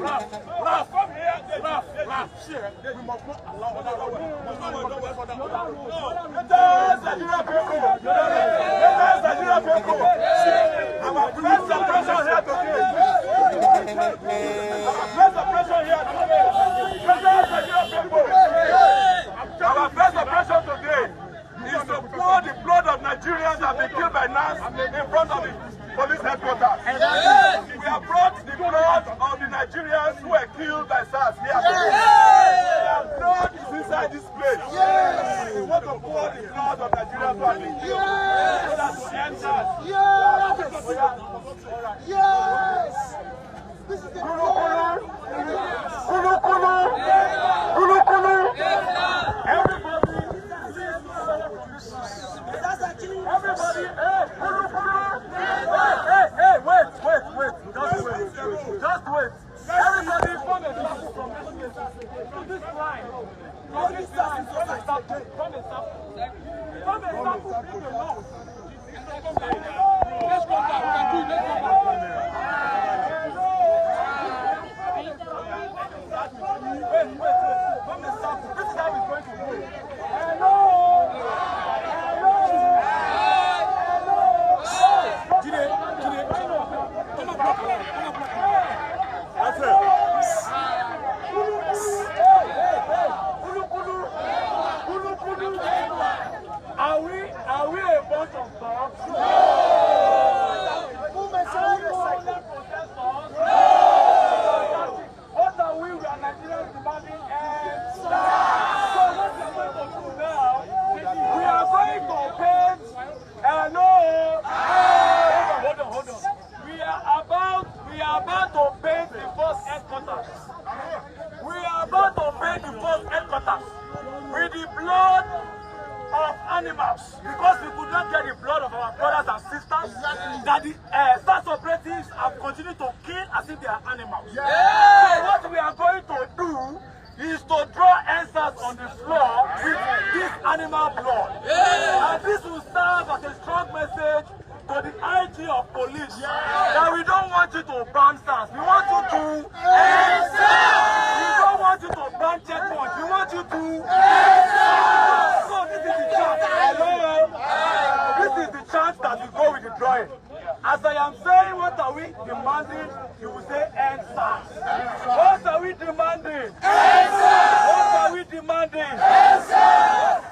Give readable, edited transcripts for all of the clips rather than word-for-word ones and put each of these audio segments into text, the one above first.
Raf, come here. Raf, share. We must not allow other way. Our first suppression here today. Our first suppression today is to pour the blood of Nigerians that have been killed by NAS in front of the police headquarters. We have brought the blood of the Nigerians who were killed by SARS here. Their blood is inside this place. We want to pour the blood of Nigerians who have been killed. So that to end SARS. Yes! This is the Kulu Kulu! Everybody! Everybody! Hey! Wait! Just wait! Everybody from this line! From and stop people alone! Let's go back! Wait. Come and stop. This is how it's going to go. Hello. Jide. Come on, that's it. Are we a bunch of dogs? No. What are we? We are Nigerians demanding answers. So what we are going to do now, we are going to paint. Hello. Hold on. We are about to paint the first headquarters. With the blood of animals, because we could not get the blood of our brothers and sisters that the SARS operatives have continued to kill as if they are animals. So what we are going to do is to draw answers on the floor with this animal blood. And this will serve as a strong message to the IG of police that we don't want you to ban SARS. We want you to end SARS. We don't want you to ban checkpoints. We want you to end SARS. So this is the chance. Hello. This is the chance that we go with the drawing. As I am saying, what are we demanding? You will say end SARS. What are we demanding? End SARS. What are we demanding? End SARS.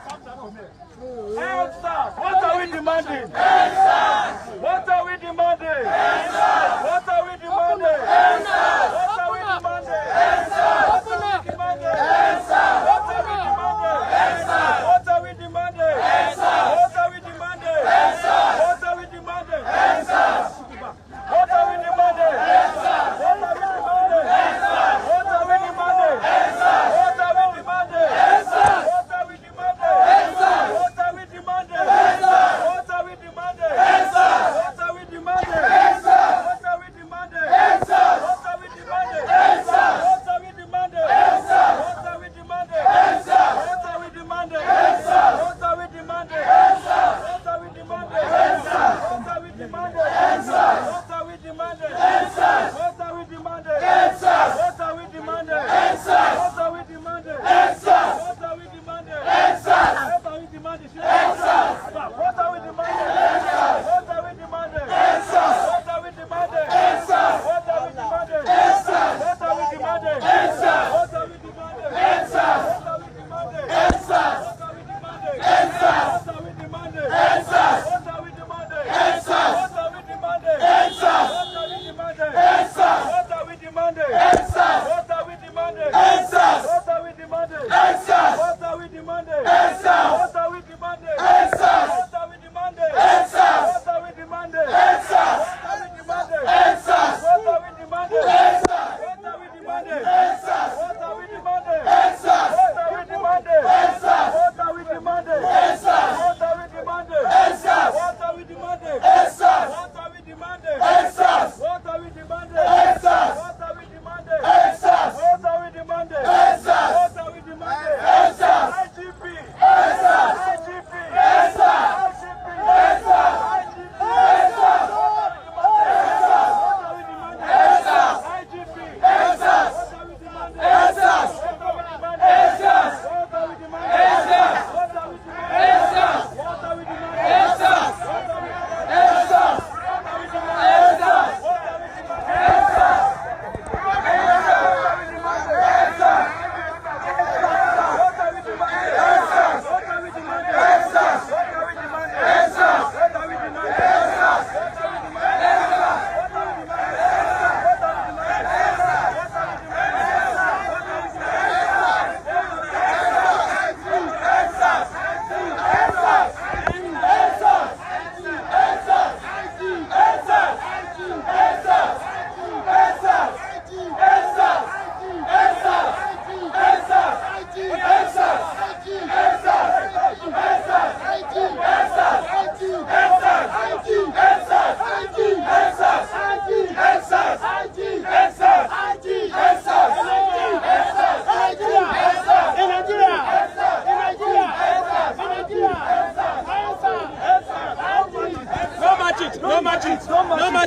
End SARS. What are we demanding? End SARS. What are we demanding? End SARS. What are we demanding? End SARS. What are we demanding? End SARS. What are we demanding? End SARS. What are we demanding? End SARS. What are we demanding? End SARS. What are we demanding? End SARS. What are we demanding? End SARS. What are we demanding? End SARS.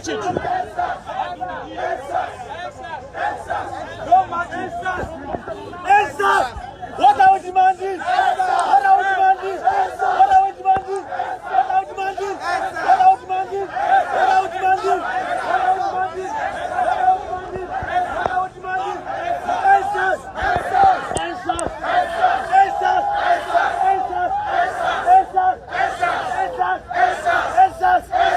marching. What are we demanding? What are we demanding? What are we demanding? What are we demanding? What are we demanding? What are we demanding? What are we demanding? What are we demanding? What are we demanding? Answers! Answers! Answers! Answers! Answers! Answers! Answers! Answers! Answers!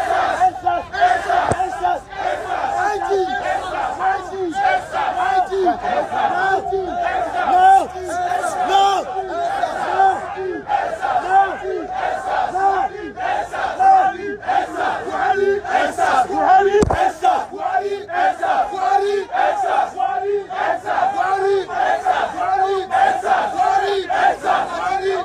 Answers!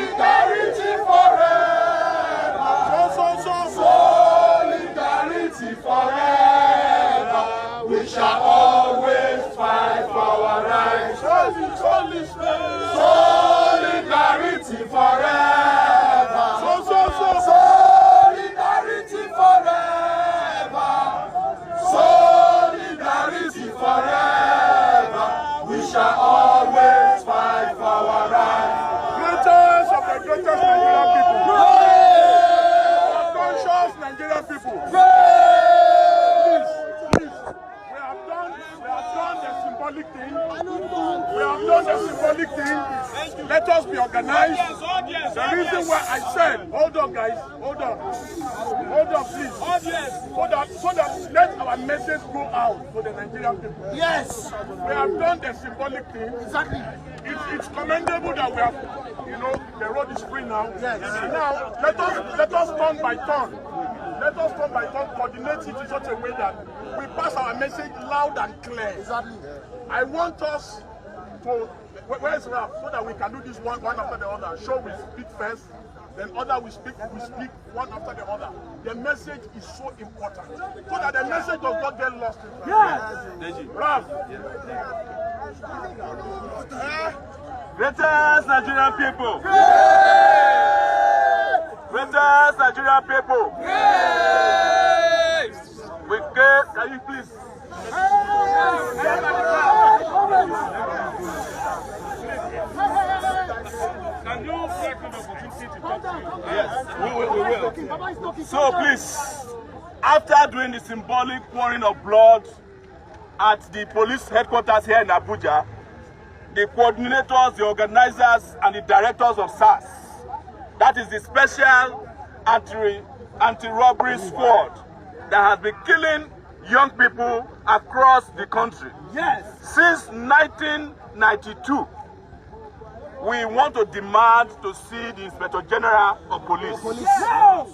Solidarity forever. Solidarity forever. We shall always fight for our rights. Solidarity forever. Solidarity forever. Solidarity forever. We shall always fight for our rights. Greatest of the greatest Nigerian people. Conscious Nigerian people. Please, we have done the symbolic thing. We have done the symbolic thing. Let us be organized. The reason why I said, hold on guys, hold on please. So that let our message go out to the Nigerian people. Yes. We have done the symbolic thing. Exactly. It's commendable that we have, the road is free now. Yes. Now, let us turn by turn. Let us turn by turn, coordinate it in such a way that we pass our message loud and clear. Exactly. I want us to, where's Ralph, so that we can do this one after the other. Show we speak first, then other we speak one after the other. The message is so important, so that the message does not get lost. Yes. Deji. Ralph. Greatest Nigerian people. Greatest Nigerian people. We came, can you please? Can you take an opportunity to talk to you? Yes, we will. So please, after doing the symbolic pouring of blood at the police headquarters here in Abuja, the coordinators, the organizers, and the directors of SARS, that is the special anti-robbery squad that has been killing young people across the country. Yes. Since 1992, we want to demand to see the Inspector General of Police. Yes.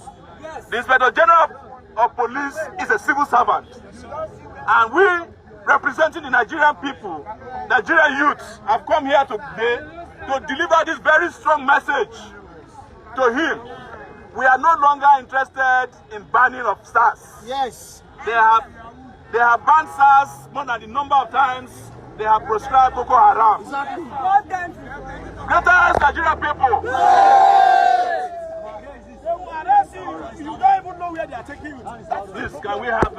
The Inspector General of Police is a civil servant, and we, representing the Nigerian people, Nigerian youths, have come here today to deliver this very strong message to him. We are no longer interested in banning of SARS. Yes. They have banned SARS more than the number of times they have proscribed Boko Haram. Exactly. Greatest Nigerian people. You don't even know where they are taking you. Please, can we have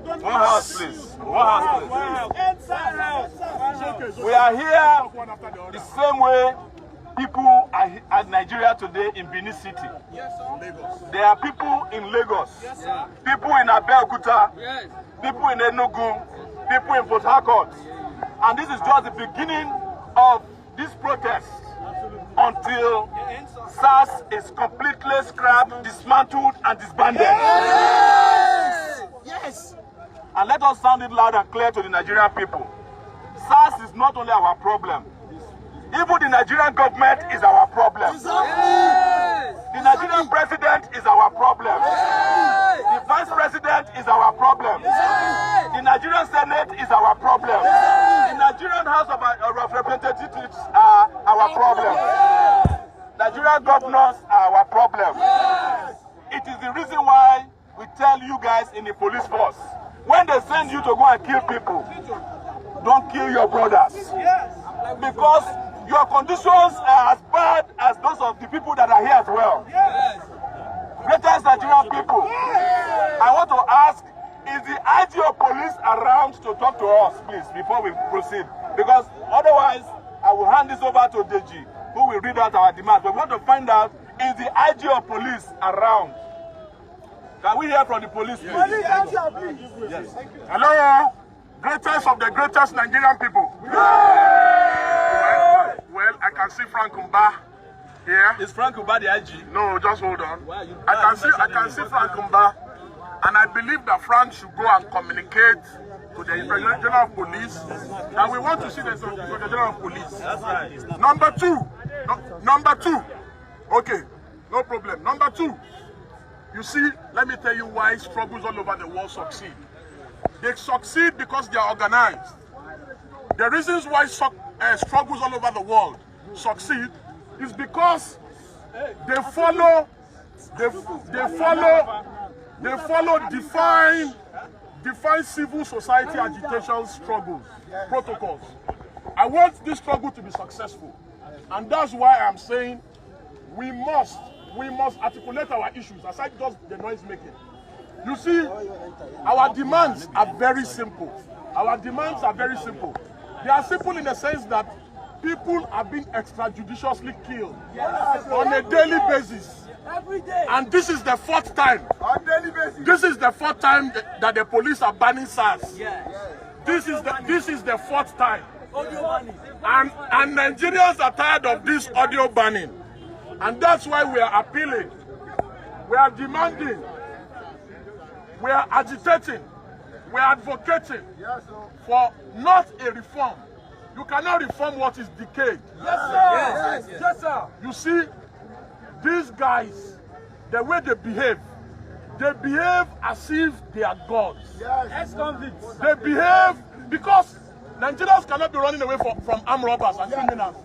one house, please? One house, please. We are here the same way people are at Nigeria today in Benin City. There are people in Lagos, people in Abeokuta, people in Enugu, people in Port Harcourt. And this is just the beginning of this protest until SARS is completely scrapped, dismantled, and disbanded. Yes. Yes. And let us sound it loud and clear to the Nigerian people. is not only our problem. Even the Nigerian government is our problem. The Nigerian president is our problem. The vice president is our problem. The Nigerian Senate is our problem. The Nigerian House of Representatives are our problem. Nigerian governors are our problem. It is the reason why we tell you guys in the police force, when they send you to go and kill people, don't kill your brothers. Because your conditions are as bad as those of the people that are here as well. Greatest Nigerian people, I want to ask, is the IG of police around to talk to us, please, before we proceed? Because otherwise, I will hand this over to Deji, who will read out our demands. But we want to find out, is the IG of police around? Can we hear from the police, please? Yes. Hello, greatest of the greatest Nigerian people. Well, I can see Frank Umba here. Is Frank Umba the IG? No, just hold on. I can see Frank Umba, and I believe that Frank should go and communicate to the Inspector General of Police, and we want to see the Inspector General of Police. That's right. Number two. Okay, no problem. Number two. You see, let me tell you why struggles all over the world succeed. They succeed because they are organized. The reasons why struggles all over the world succeed is because they follow defined civil society agitation struggles, protocols. I want this struggle to be successful, and that's why I'm saying we must articulate our issues aside just the noise making. You see, our demands are very simple. They are simple in the sense that people are being extrajudiciously killed on a daily basis. Every day. And this is the fourth time. On daily basis. This is the fourth time that the police are banning SARS. Yeah. This is the fourth time. Audio banning. And Nigerians are tired of this audio banning. And that's why we are appealing. We are demanding. We are agitating. We are advocating for not a reform. You cannot reform what is decayed. Yes, sir. Yes, sir. You see, these guys, the way they behave as if they are gods. Ex-convicts. They behave because Nigerians cannot be running away from armed robbers and criminals.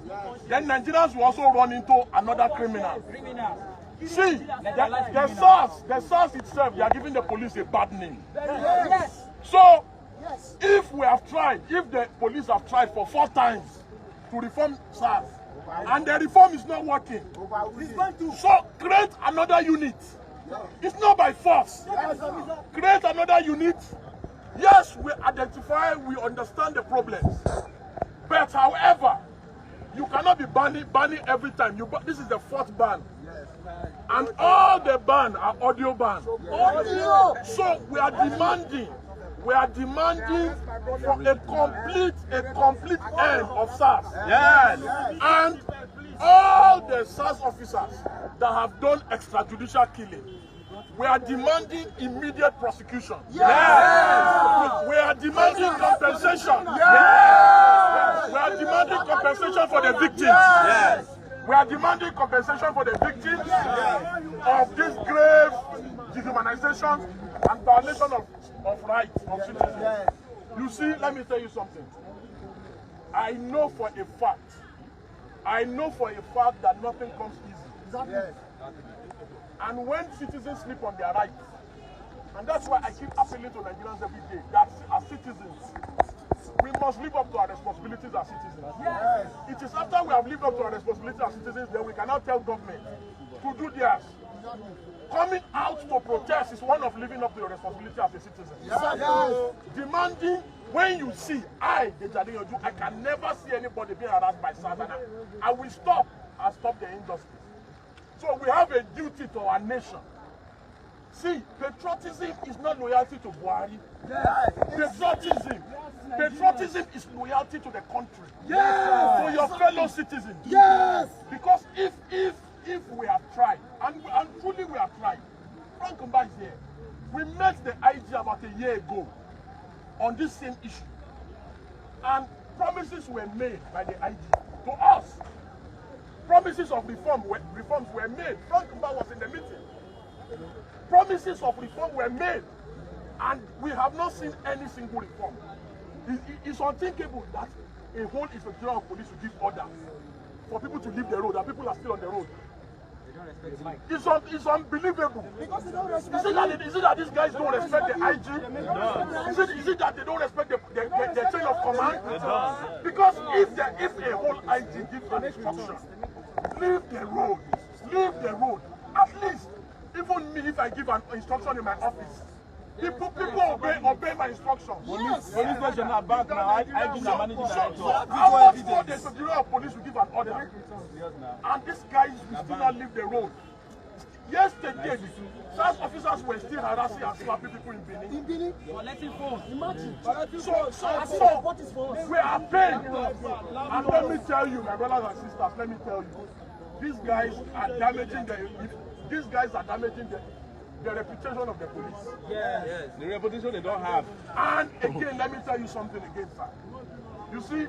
Then Nigerians will also run into another criminal. See, the SARS itself, they are giving the police a bad name. Yes. So, if the police have tried for 4 times to reform SARS, and the reform is not working, so create another unit. It's not by force. Create another unit. Yes, we identify, we understand the problems. But however, you cannot be banning every time. This is the 4th ban. And all the ban are audio ban. So we are demanding for a complete end of SARS. Yes. And all the SARS officers that have done extrajudicial killing, we are demanding immediate prosecution. Yes. We are demanding compensation. Yes. We are demanding compensation for the victims. Yes. We are demanding compensation for the victims of this grave dehumanization and violation of rights of citizens. You see, let me tell you something. I know for a fact that nothing comes easy. And when citizens sleep on their rights, and that's why I keep appealing to Nigerians every day, that as citizens, we must live up to our responsibilities as citizens. Yes. It is after we have lived up to our responsibilities as citizens that we cannot tell government to do theirs. Coming out to protest is one of living up to your responsibility as a citizen. Yes. Demanding, when you see, Deji, I can never see anybody being harassed by SARS. I will stop the industry. So we have a duty to our nation. See, patriotism is not loyalty to Buhari. Yes. Patriotism is loyalty to the country. Yes. To your fellow citizens. Yes. Because if we have tried, and truly we have tried, Frank Umba is here. We met the IG about a year ago on this same issue. And promises were made by the IG to us. Promises of reforms were made. Frank Mba was in the meeting. Promises of reform were made, and we have not seen any single reform. It's unthinkable that a whole inspector of police will give orders for people to leave the road, and people are still on the road. It's unbelievable. Because they don't respect is it that these guys don't respect the IG? Is it that they don't respect the chain of command? Because if a whole IG gives an instruction, leave the road, at least, even me, if I give an instruction in my office, people obey my instructions. Police station are back now. I give the managing director. How much more the Superior of Police will give an order? And these guys will still not leave the road. Yesterday, SAS officers were still harassing and slapping people in Benin. Collecting phones. Imagine. So we are paid. And let me tell you, my brothers and sisters, let me tell you, these guys are damaging the reputation of the police. Yes. The reputation they don't have. And again, let me tell you something again, sir. You see,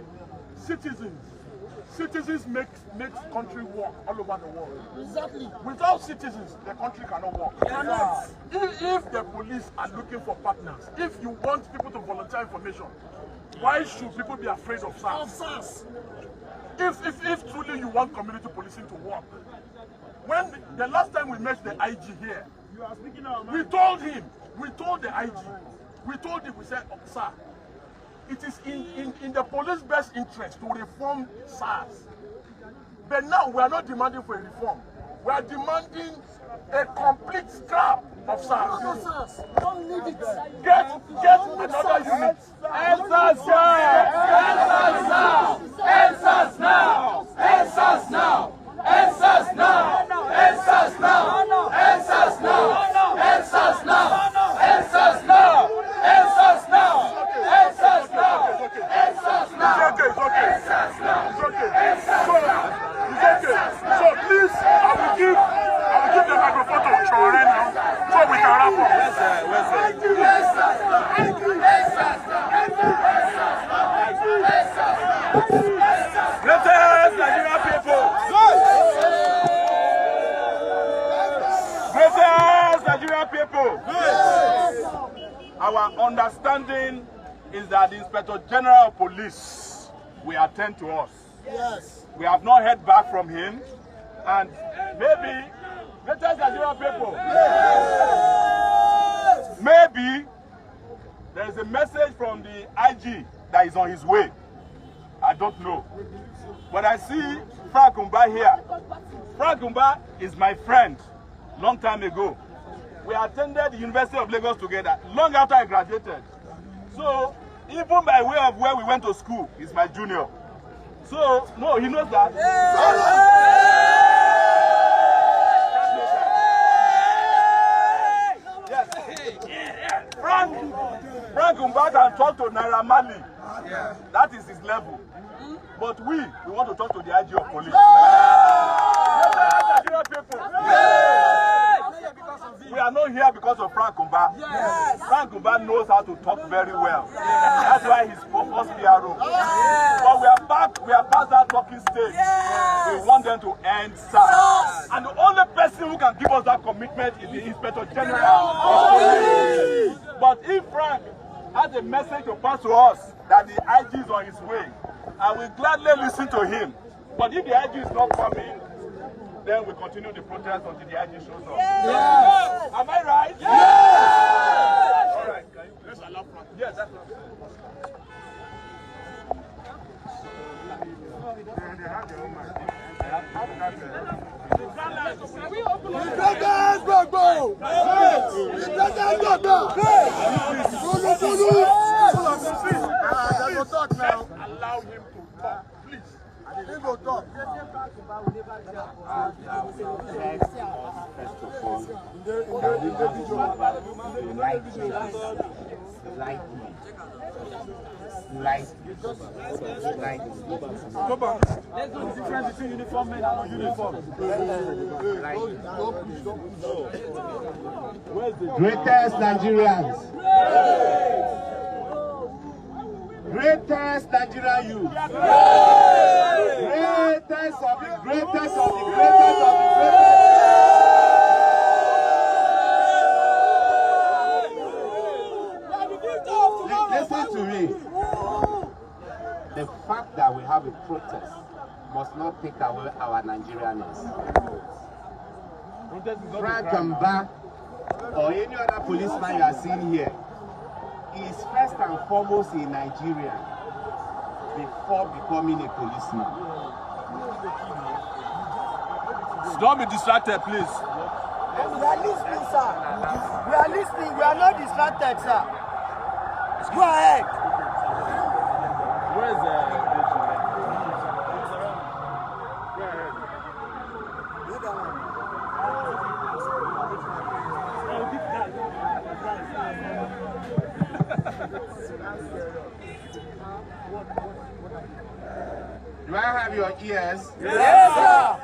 citizens make country work all over the world. Exactly. Without citizens, the country cannot work. Yes. If the police are looking for partners, if you want people to volunteer information, why should people be afraid of SARS? If truly you want community policing to work, when the last time we met the IG here, we told the IG, we said, oh, sir, it is in the police best interest to reform SARS. But now we are not demanding for a reform. We are demanding a complete scrap of SARS. Don't need it. Get another unit. End SARS now! End SARS now! End SARS now! End SARS now! End SARS now! End SARS now! End SARS now! End SARS now! End SARS now! End SARS now! End SARS now! End SARS now! It's okay. It's okay. So please, I will give the microphone to Sowore now, so we can wrap up. Greatest Nigerian people! Greatest Nigerian people! Our understanding is that the Inspector General of Police will attend to us. Yes. We have not heard back from him, and maybe, greatest Nigerian people, maybe there is a message from the IG that is on his way. I don't know. But I see Frank Mba here. Frank Mba is my friend long time ago. We attended the University of Lagos together long after I graduated. So, even by way of where we went to school, he's my junior. So, no, he knows that. Yes. Frank Mba can talk to Naira Marley. That is his level. But we want to talk to the IG of police. We are not here because of Frank Mba. Yes. Frank Mba knows how to talk very well. Yes. That's why he's focused PRO. Yes. But we are past that talking stage. Yes. We want them to end SARS. And the only person who can give us that commitment is the Inspector General of Police. But if Frank has a message to pass to us that the IG is on his way, I will gladly listen to him. But if the IG is not coming, then we continue the protest until the IG shows up. Yes. Am I right? Yes. All right. Let's allow Frank. Yes, that's right. Allow him to talk, please. He will talk. Come on. There's no difference between uniform men and non-uniform. Greatest Nigerians. greatest Nigerian youth. Greatest of the greatest of the greatest of the greatest. Listen to me. The fact that we have a protest must not take away our Nigerianness. Frank Kamba or any other policeman you are seeing here is first and foremost a Nigerian before becoming a policeman. Don't be distracted, please. We are listening, sir. We are listening. We are not distracted, sir. Go ahead. Where is Deji? Do I have your ears? Yes, sir.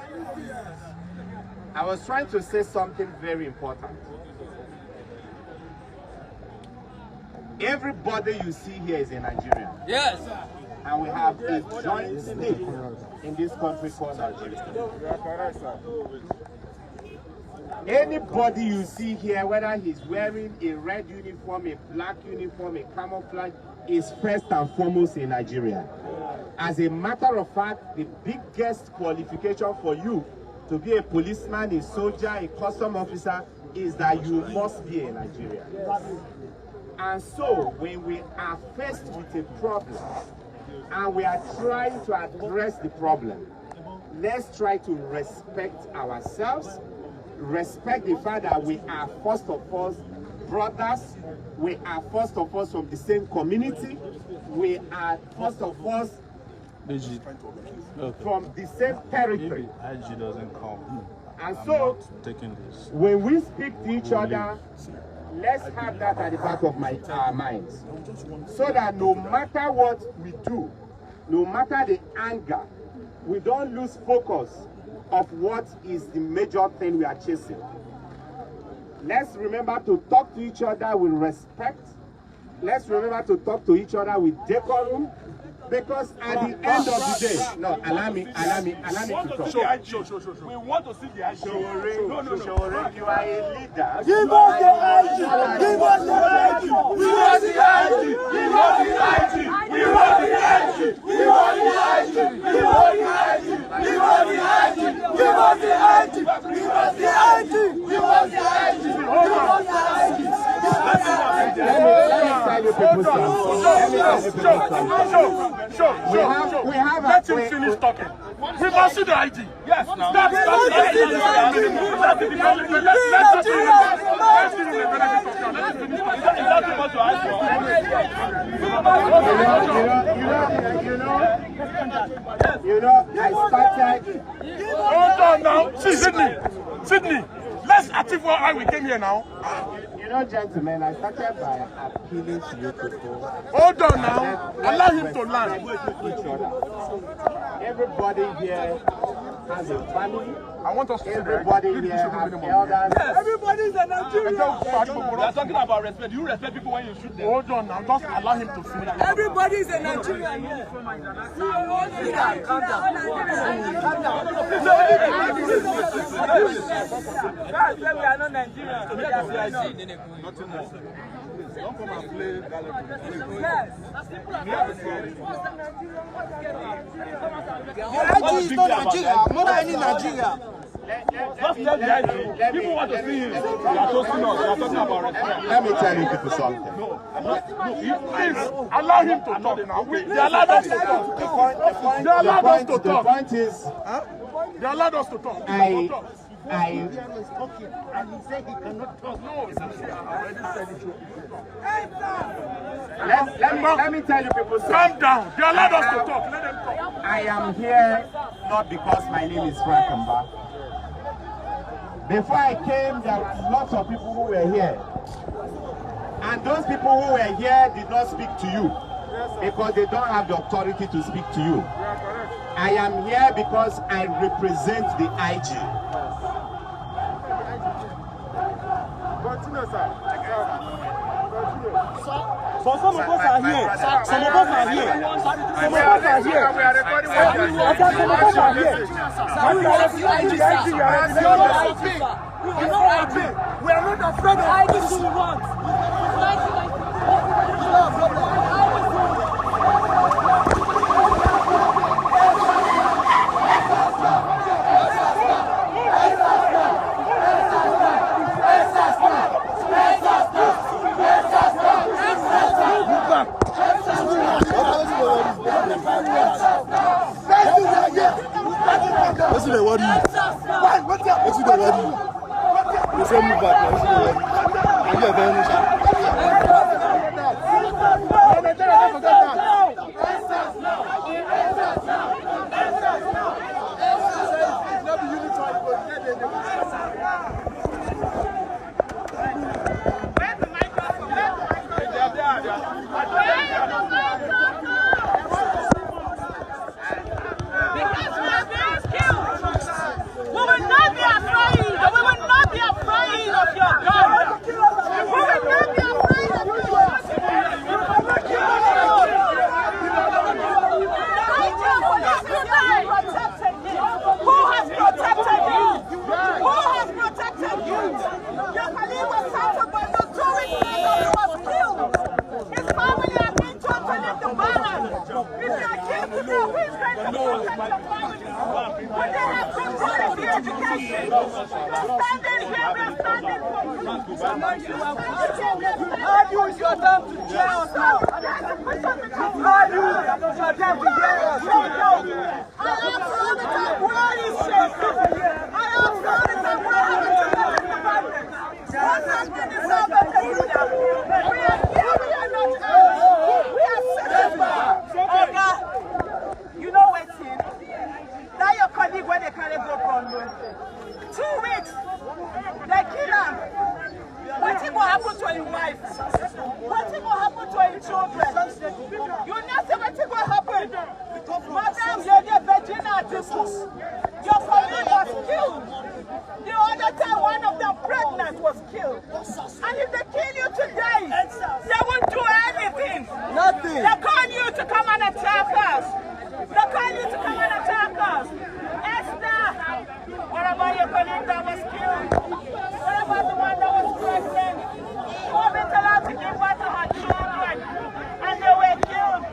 I was trying to say something very important. Everybody you see here is a Nigerian. Yes. And we have a joint stake in this country called Nigeria. Anybody you see here, whether he's wearing a red uniform, a black uniform, a camouflage, is first and foremost a Nigerian. As a matter of fact, the biggest qualification for you to be a policeman, a soldier, a custom officer, is that you must be a Nigerian. And so, when we are faced with a problem, and we are trying to address the problem, let's try to respect ourselves, respect the fact that we are first of all brothers, we are first of all from the same community, we are first of all Deji. from the same territory. IG doesn't come. And so, Taking this. when we speak to each other, let's have that at the back of our minds. So that no matter what we do, no matter the anger, we don't lose focus of what is the major thing we are chasing. Let's remember to talk to each other with respect. Let's remember to talk to each other with decorum. Because at the end of the day, no, allow me to talk. We want to see the IG. Sowore, you are a leader. Give us the IG. Give us the IG. We want the IG. We want the IG. We want the IG. We want the IG. We want the IG. We want the IG. Give us the IG. Give us the IG. We want the IG. We want the IG. Let me tell you people something. We have Let him finish talking. We must see the ID. Yes, now. That's the You know, I started. Hold on now. Sydney. Let's achieve why we came here now. You know, gentlemen, I started by appealing to you people. Hold on now. Allow him to land. Each other. Everybody here has a family. I want us to Everybody here has elders. Everybody is a Nigerian. We are talking about respect. You respect people when you shoot them. Hold on now. Just allow him to finish. Everybody is a Nigerian. Calm down. Guys, we are not Nigerians. Nothing more. Don't come and play The IG is not Nigeria. More than any Nigeria. People want to see him. You are talking about respect. Let me tell you people something. Please allow him to talk now. They allowed us to talk. The point is, They allowed us to talk. Let me tell you people something. Calm down. They allowed us to talk. Let them talk. I am here not because my name is Frank Kamba. Before I came, there were lots of people who were here. And those people who were here did not speak to you because they don't have the authority to speak to you. I am here because I represent the IG. Continue, sir. But some of us are here. Some of us are here. Some of us are here. We are recording what you are doing. Some of us are here. We are not afraid of this. We want. What's the word? What's the word? Let's move back. What's the word? I'm here very much. You know what's in? Now your colleague when they carry go from 2 weeks, they kill him. What will happen to your wife? What will happen to your children? You know what will happen? Madam, you're the Virginia Jesus. Your colleague was killed. The other time, one of them pregnant was killed. And if they kill you today, they won't do anything. Nothing. They call you to come and attack us. They call you to come and attack us. Esther, what about your colleague that was killed? What about the one that was pregnant? Who been allowed to give birth to her children? And they were killed.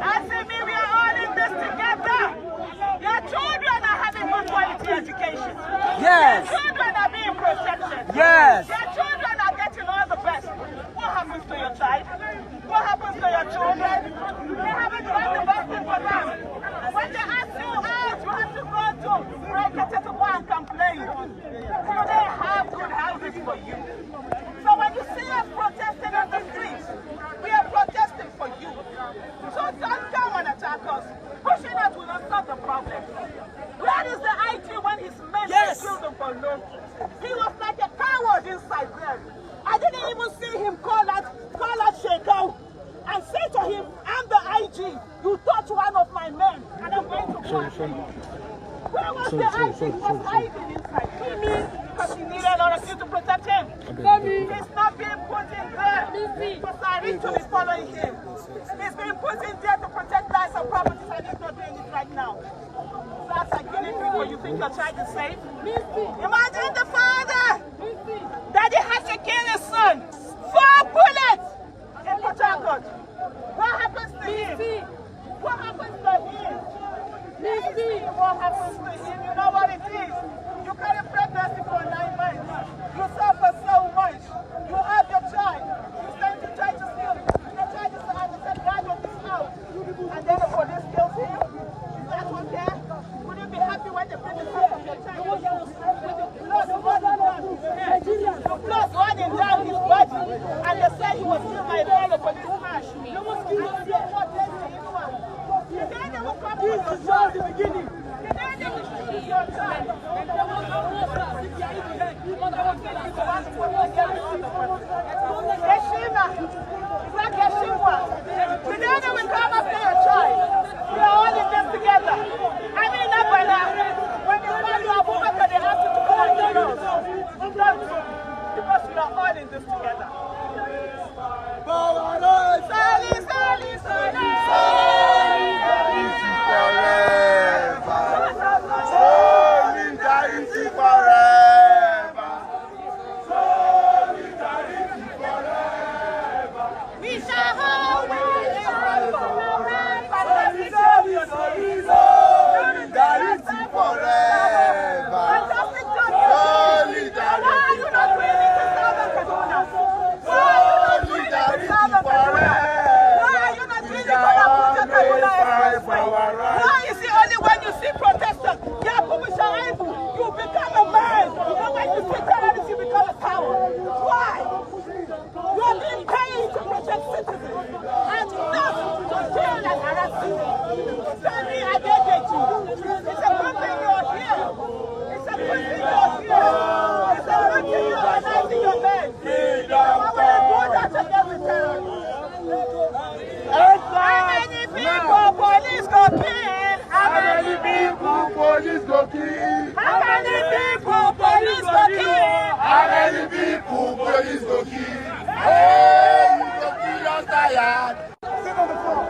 Answer me, we are all in this together. Your children are having good quality education. Yes. Your children are being protected. Yes. Your children are getting all the best. What happens to your child? What happens to your children? They haven't done the best thing for them. When they ask you out, you have to go to Rekete to go and complain. So they have good houses for you. So when you see us protesting on the streets, we are protesting for you. So don't come and attack us. Pushing us will not solve the problem. Where is the IG when his men killed him for no? He was like a coward inside there. I didn't even see him call out Sheikh and say to him, I'm the IG. You touch one of my men and I'm going to kill him. Where was the IG? He was hiding inside. Because he needed all of you to protect him. He's not being put in there because I need to be following him. He's being put in there to protect lives and properties and he's not doing it right now. So as I kill people, you think your child is safe? Imagine the father that he has to kill his son. 4 bullets in Port Harcourt. What happens to him? What happens to him? What happens to him? You know what it is? You carry pregnancy for 9 months. You suffer so much. You have your child. You stand to try to steal it. The child is graduate is out. And then the police kills him. Is that okay? Would you be happy when they bring the son of your child? The blood running down his body. And they say he was killed by a fellow policeman. You must kill him. Today they will come to your child. The day they will kill your child. police go kill? How many people police go kill? How many people police go kill? Hey, you go kill us tired. Sit on the floor.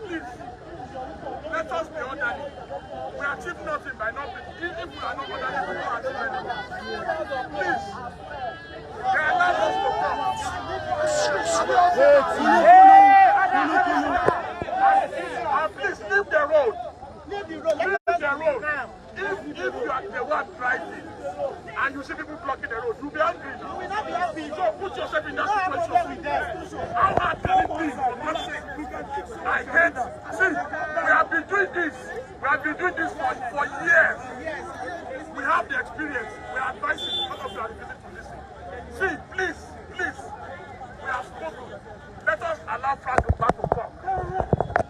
Please, let us be orderly. We achieve nothing by not being. If we are not orderly, we will not achieve anything. Please, they allow us to come. And please leave the road. Leave the road. If you are the one driving and you see people blocking the road, you'll be angry. You will not be happy. So put yourself in that situation. How hard can it be? I hate. See, we have been doing this. We have been doing this for years. We have the experience. We are advising. None of you are refusing to listen. See, please, we have spoken. Let us allow Frank back to come.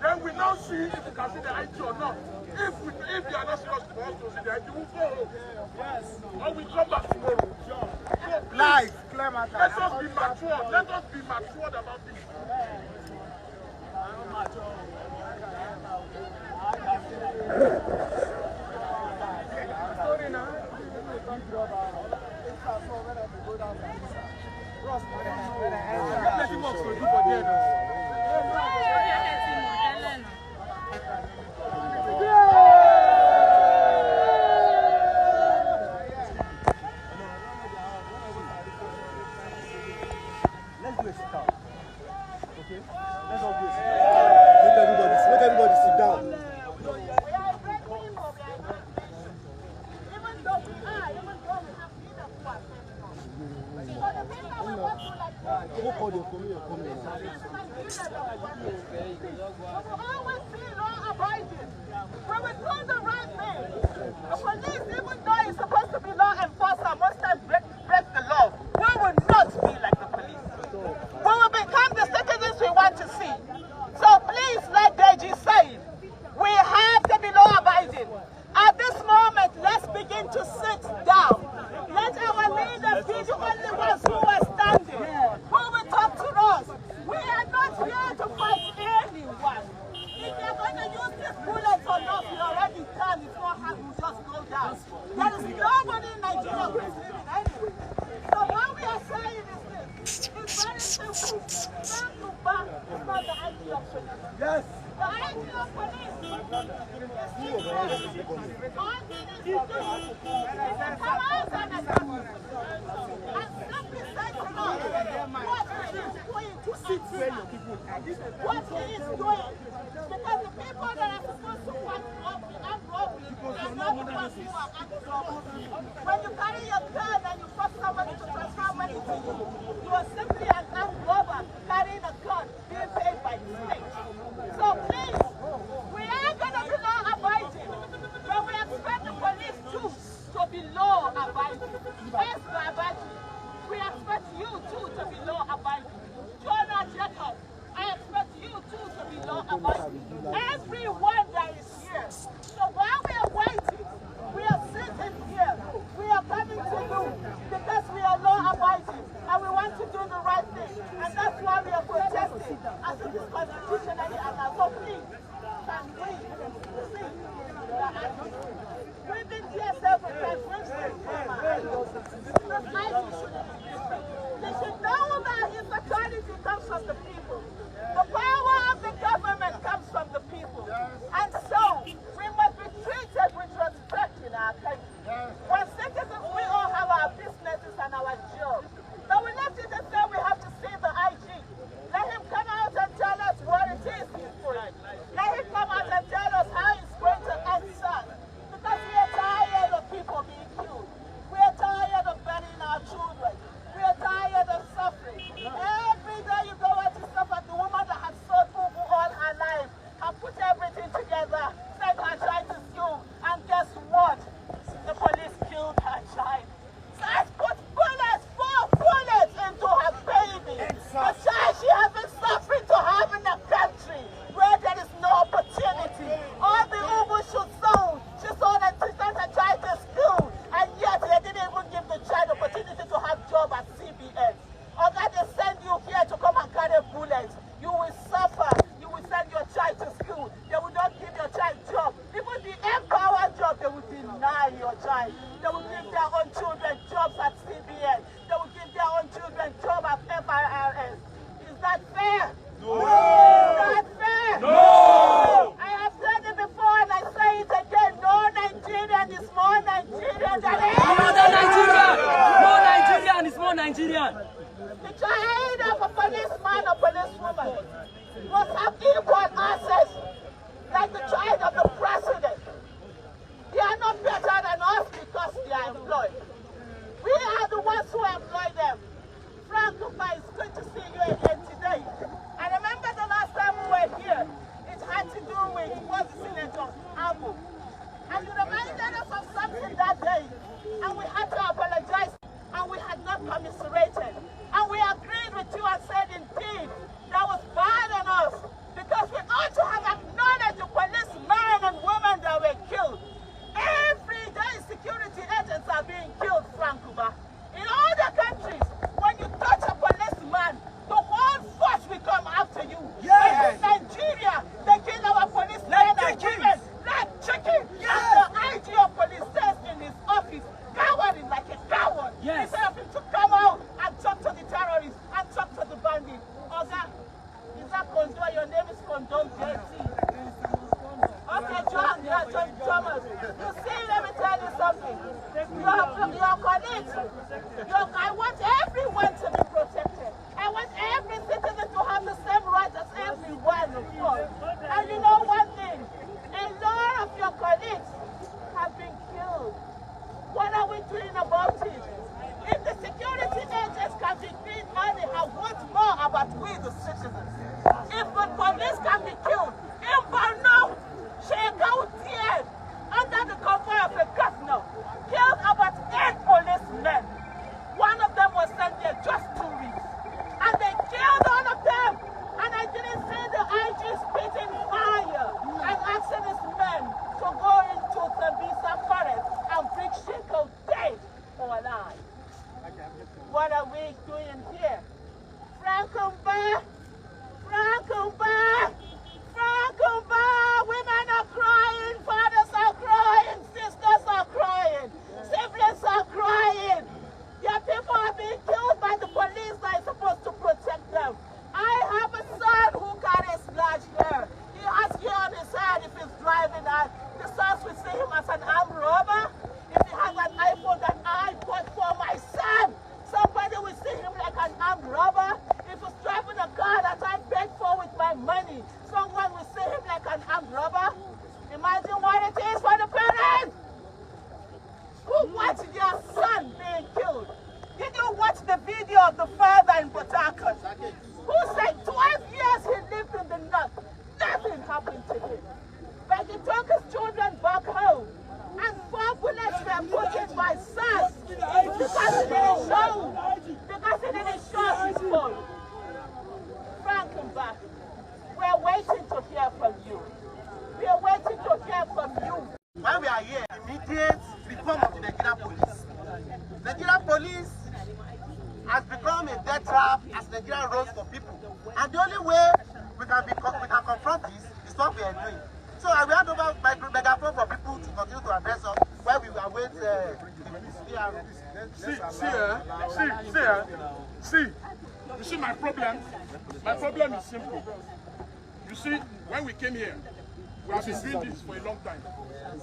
Then we now see if we can see the IT or not. If they are not serious for us to see the IT, we'll go home. Yes. Or we come back tomorrow. So Live, clear matter. let us be mature. Let us be matured about this. Let's do a sit down. Okay? Let's all do a sit down. Let everybody sit down. We are a great people. Even though we have freedom to our people. So the people we want to like this. We always be law abiding. We will do the right thing. The police, even though it's supposed to be law enforcer, most times break the law. We will not be like the police. We will become the citizens we want to see. So please, like Deji said, we have to be law abiding. At this moment, let's begin to sit down. Let our leaders be the only ones who are standing, who will talk to us. We are not here to fight anyone. If you're going to use these bullets or not, you already done. If not, you just go down. There is nobody in Nigeria who is living anyway. So what we are saying is this. It's very simple. Back to back is not the idea of police. Yes. The idea of police is to all things is to come out and attack. And simply say to us what he is doing to sit where your people are. What he is doing. Because the people that are supposed to fight armed robbery are not the ones who are armed robbery. When you carry your gun and you force somebody to transfer money to you, you are simply an armed robber carrying a gun being paid by the state. So please, we are going to be law abiding, but we expect the police too to be law abiding. Yes, abiding. We expect you too to be law abiding. Jonah Jacob, I expect you too to be law abiding. Everyone that is here. So while we are waiting, we are sitting here. We are coming to you because we are law abiding and we want to do the right thing. And that's why we are protesting as it is constitutionally allowed. So please, can we see the action? We've been here several times. We've seen they should know that insecurity comes from the people. The power of the government comes from the people. policeman, the child of a policeman or policewoman must have equal access like the child of the president. They are not better than us because they are employed. We are the ones who employ them. Frank, it's good to see you again today. I remember the last time we were here, it had to do with was Senator Abu. And you reminded us of something that day, and we had to apologize, and we had not commiserated. And we agreed with you and said, indeed, that was bad on us, because we ought to have acknowledged the policemen and women that were killed. Every day, security agents are being killed, Frank. In all the countries, when you touch a policeman, the whole force will come after you. Yes. In Nigeria, they kill our policemen and women like chicken. Yes. And the IG of police says in his office, cowering like a coward. Yes. Instead of him to come out and talk to the terrorists and talk to the bandits. Oga, is that Kondo? Your name is Kondo JT. Okay, John Thomas. You see, let me tell you something. Your colleagues, I want everyone to be protected. I want every citizen to have the same rights as everyone, of course. And you know one thing, a lot of your colleagues have been killed. What are we doing about it? If the security agents can be paid money, I want more about we, the citizens. If the police can be killed, in Borno, Shekau under the cover of a governor, killed about 8 policemen. One of them was sent there just 2 weeks. And they killed all of them. And I didn't see the IG spitting fire and asking his men to go into Sambisa forest and bring Shekau dead or alive. What are we doing here? Frankumba! Frankumba! Frankumba! Women are crying, fathers are crying, sisters are crying, siblings are crying. Your people are being killed by the police that is supposed to protect them. I have a son who carries large hair. He has hair on his head if he's driving. The sons will see him as an armed robber. If he has an iPhone that I bought for my son, somebody will see him like an armed robber. If he's driving a car that I paid for with my money, someone will see him like an armed robber. Imagine what it is for the parents who watch their son being killed. Did you watch the video of the father in Port Harcourt who said 12 years he lived in the north, nothing happened to him? But he took his children back home and 4 bullets were put in my son because he didn't show his phone. Frankenbach, we're waiting to hear from you. We are waiting to hear from you. While we are here, immediate reform of the Nigerian police. Nigerian police has become a death trap as Nigeria rolls for people. And the only way we can confront this is what we are doing. So I will hand over my megaphone for people to continue to address us while we await the See, you see my problem? My problem is simple. You see, when we came here, we have been doing this for a long time.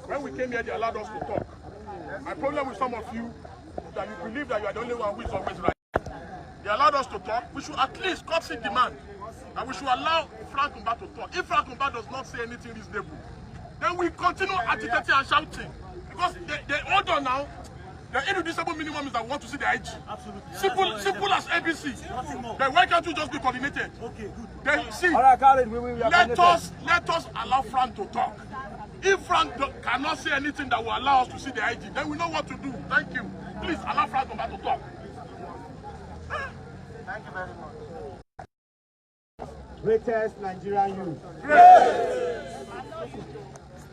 When we came here, they allowed us to talk. My problem with some of you is that you believe that you are the only one who is always right. They allowed us to talk. We should at least courtesy demand that we should allow Frank Umba to talk. If Frank Umba does not say anything reasonable, then we continue agitating and shouting. Because they hold on now. The irreducible minimum is that we want to see the IG. Absolutely. Simple as ABC. Then why can't you just be coordinated? Okay, good. Then see, let us allow Frank to talk. If Frank cannot say anything that will allow us to see the IG, then we know what to do. Thank you. Please allow Frank to talk. Thank you very much. Greatest Nigerian youth.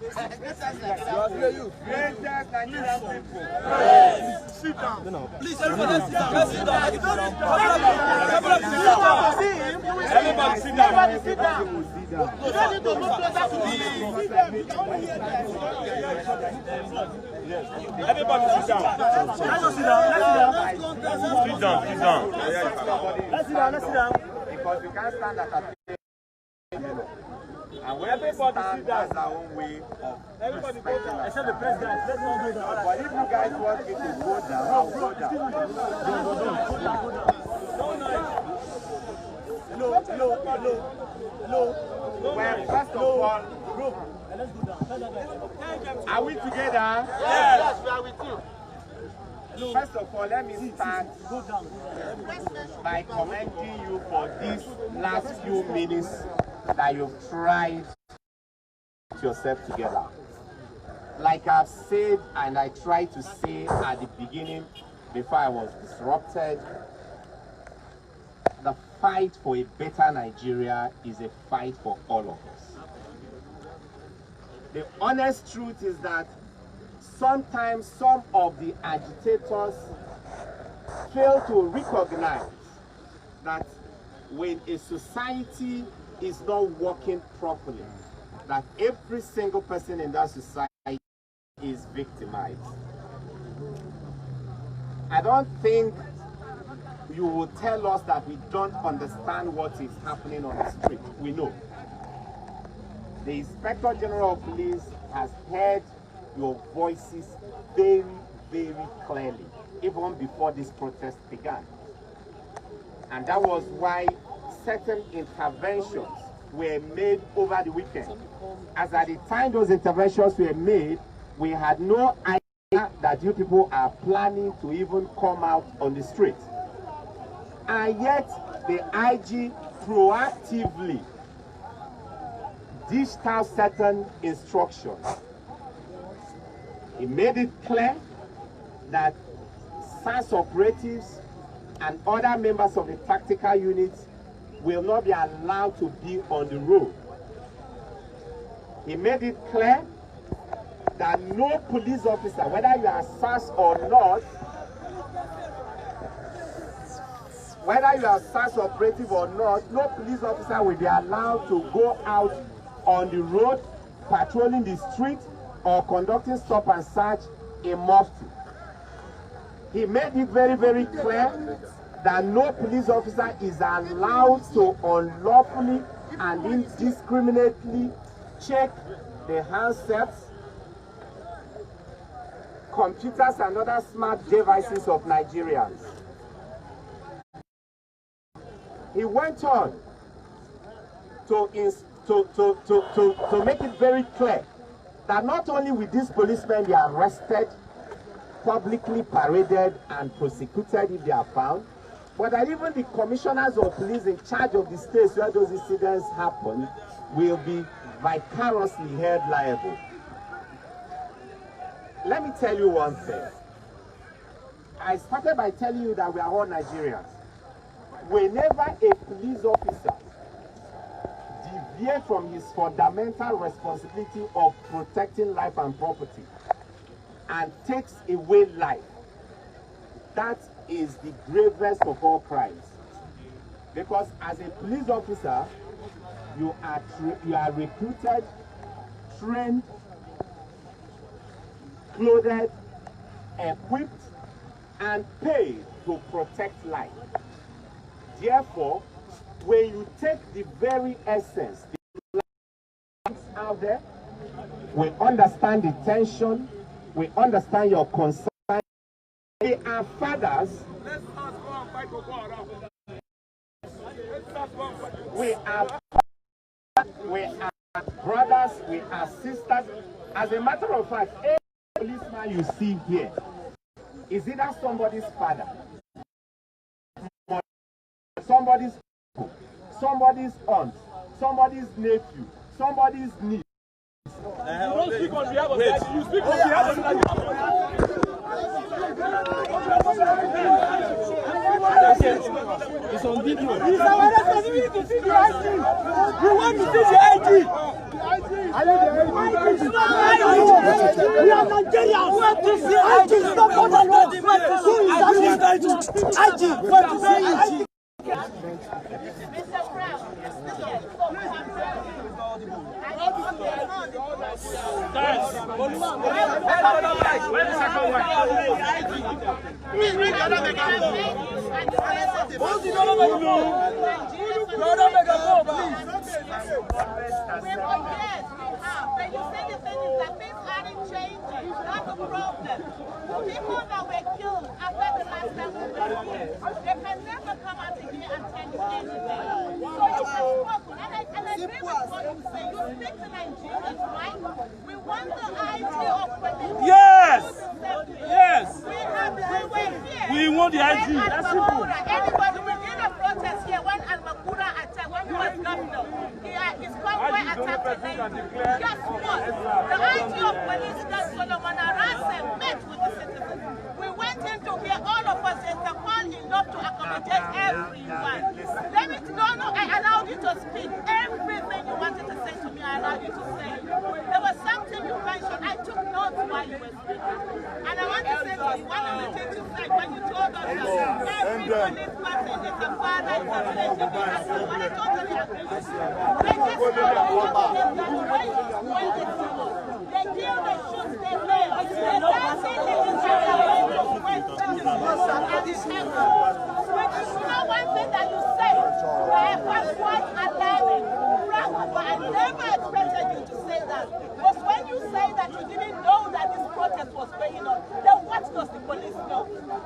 Greatest Nigerian people. Sit down. Please, everybody sit down. Let's sit down. Everybody sit down. Everybody sit down. You don't need to look closer to me. Everybody sit down. Sit down. Sit down. Let's sit down. Because we can't stand at a table. And when everybody sit down, that's our own way of everybody go down. Except the president. Let's not do that. But if you guys want me to go down, I'll go down. Well, first of all, are we together? Yes, we are with you. First of all, let me start by commending you for these last few minutes that you've tried to put yourself together. Like I've said, and I tried to say at the beginning before I was disrupted, the fight for a better Nigeria is a fight for all of us. The honest truth is that sometimes some of the agitators fail to recognize that when a society is not working properly, that every single person in that society is victimized. I don't think you will tell us that we don't understand what is happening on the street. We know. The Inspector General of Police has heard your voices very, very clearly, even before this protest began. And that was why certain interventions were made over the weekend. As at the time those interventions were made, we had no idea that you people are planning to even come out on the street. And yet, the IG proactively dished out certain instructions. He made it clear that SAS operatives and other members of the tactical units will not be allowed to be on the road. He made it clear that no police officer, whether you are SAS or not, whether you are SAS operative or not, no police officer will be allowed to go out on the road, patrolling the street, or conducting stop and search in mufti. He made it very, very clear that no police officer is allowed to unlawfully and indiscriminately check the handsets, computers, and other smart devices of Nigerians. He went on to make it very clear that not only will these policemen be arrested, publicly paraded, and prosecuted if they are found, but that even the commissioners of police in charge of the states where those incidents happen will be vicariously held liable. Let me tell you one thing. I started by telling you that we are all Nigerians. Whenever a police officer deviates from his fundamental responsibility of protecting life and property and takes away life, that is the gravest of all crimes. Because as a police officer, you are recruited, trained, clothed, equipped, and paid to protect life. Therefore, when you take the very essence, the lives out there, we understand the tension, we understand your concern. We are fathers. We are brothers, we are sisters. As a matter of fact, every policeman you see here is either somebody's father, somebody's uncle, somebody's aunt, somebody's nephew, somebody's niece. You don't speak on behalf of that. You speak on behalf of that. It's on video. It's our responsibility to see the IG. We want to see the IG. We are Nigerians. We want to see IG. Stop on the road. IG. We want to see IG. Mr. Brown, but you say the thing is that things aren't changing. That's the problem. People that were killed after the last time we were here, they can never come out here and tell you anything. So you to Nigerians, right? We want the IG of police. Yes! Yes! We want the IG. That's simple. Anybody, we did a protest here when Al-Makura attacked, when he was governor. His convoy attacked the nation. Guess what? The IG of police, that Solomon Arase, met with the citizens. We went in to hear all of us. There's a call enough to accommodate everyone. Let me no, I allowed you to speak. Everything you wanted to say to me, I allowed you to say. There was something you mentioned. I took notes while you were speaking. And I want to say to you, one of the things you said when you told us that every police person is a father, is a relative, is a son. I totally agree with you. They just know that when they see us, they kill, they shoot, they kill. They don't see the entire way to wait for the person and the temple. Which is not one thing that you say. I was quite alarming. But I never expected you to say that. Because when you say that you didn't know that this protest was going on, then what does the police know?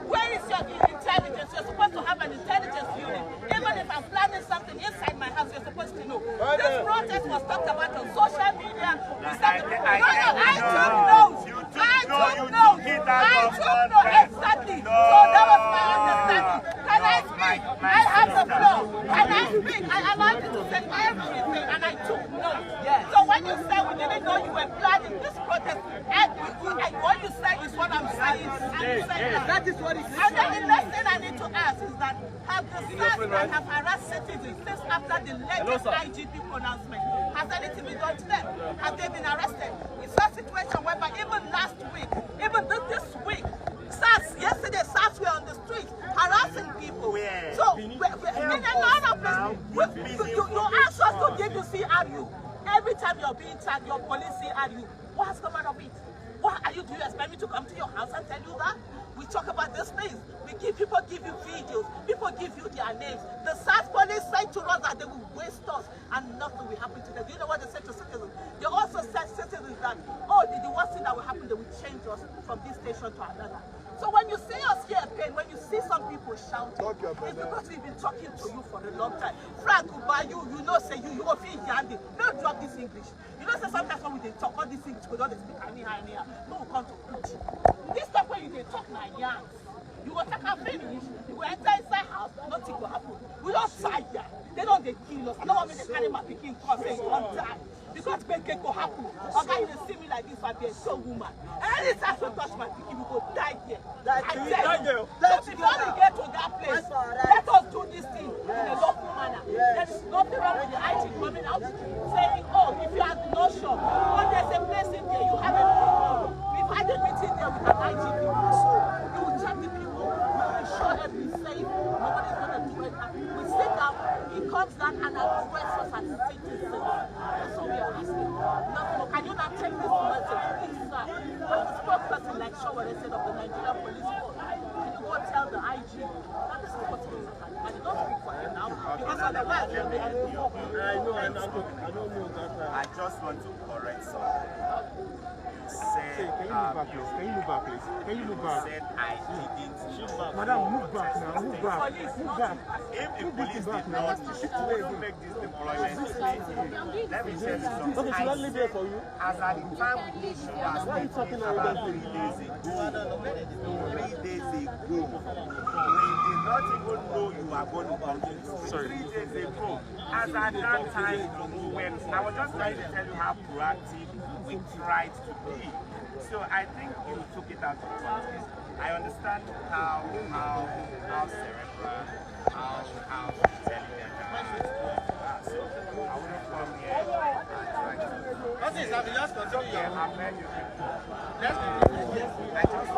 Where is your intelligence? You're supposed to have an intelligence unit. Even if I'm planning something inside my house, you're supposed to know. This protest was talked about on social media. I took notes. Exactly. So that was my understanding. Can I speak? I have the floor. Can I speak? I allowed you to say everything and I took notes. So when you say we didn't know you were planning this protest, what you say is what I'm saying. That is what it is. And then the next thing I need to ask is that have the SARS that have harassed citizens since after the latest IGP pronouncement, has anything been done to them? Have they been arrested? We saw a situation whereby even last week, even this week, yesterday SARS were on the streets harassing people. So, in a lot of places, you ask us to give you CRU. Every time you're being tagged, your police CRU. What has come out of it? What are you doing? Expect me to come to your house and tell you that? We talk about these things. People give you videos. People give you their names. The SARS police say to us that they will waste us and nothing will happen to them. Do you know what they say to citizens? They also say to citizens that, oh, the worst thing that will happen, they will change us from this station to another. So when you see us here, pain, when you see some people shouting, it's because we've been talking to you for a long time. Frank, you know, say you feel yandy. No, drop this English. You know, say sometimes when we talk all these things, we don't speak any. No, we come to preach. This stuff when you talk my yarns, you will take a finish, you will enter inside house, nothing will happen. We don't die here. They don't kill us. I don't want me to carry my picking cause and don't die. Because when it go happen, a guy will see me like this, I'll be a soul woman. Anytime I touch my picking, we go die here. I tell you. So before we get to that place, let us do this thing in a lawful manner. There is nothing wrong with the IG coming out saying, oh, if you have no shop, oh, there's a place in there, you have a people. We've had a meeting there with an IG people. So you will check the people, you will ensure everything is safe, nobody's going to do it. We sit down, he comes down and addresses us as citizens. That's all we are asking. Nothing more. Can you not take this message, please, sir? When the spokesperson like Sowore said of the Nigerian police force, can you go tell the IG that this is what it is? And you don't speak for him now, because otherwise you're making it up. I don't know that. I just want to correct something. Can you move back, please? Can you move back, please? Can you move back? Said I didn't. Madam, move back now. Move back. Move back. If the police did not make this deployment today, let me tell you something. Okay, should I leave here for you? As at the time we issue our statement about 3 days ago, we did not even know you are going to come to this. 3 days ago, as at that time, when I was just trying to tell you how proactive we tried to be. So I think you took it out of context. I understand how cerebral, how intelligent so I wouldn't come here and try to... What is that? We just continue. Yeah, I've heard you. I just...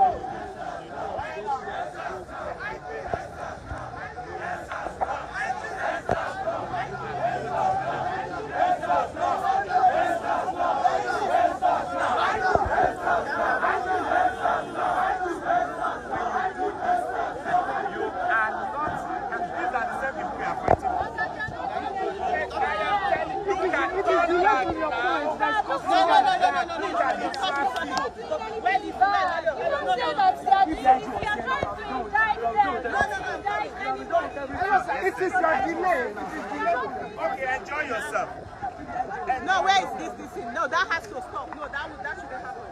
It is your delay. Okay, enjoy yourself. No, where is this thing? No, that has to stop. No, that shouldn't happen.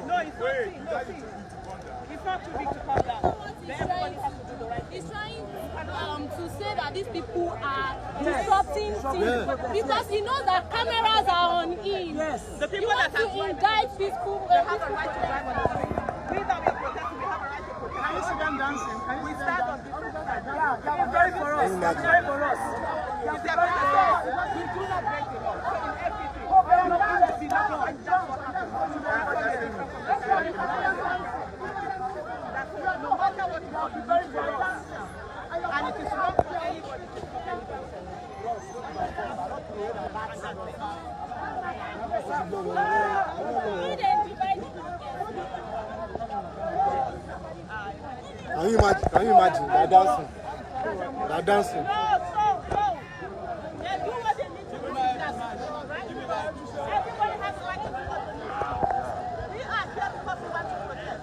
No, it's not. It's not too big to come down. Everybody has to do the right thing. He's trying to say that these people are disrupting things because he knows that cameras are on him. Yes. The people that have to indict peaceful. They have a right to drive on the street. We that we are protesting, we have a right to protest. Can you see them dancing? We stand on different sides. Yeah, very for us. Very for us. We do not break the law. So in everything. No matter what you want, very for us. And it is wrong for anybody to stop anybody. Can you imagine? They're dancing. They're dancing. No. They do what they need to do. Right? Everybody has the right to protest. We are here because we want to protest.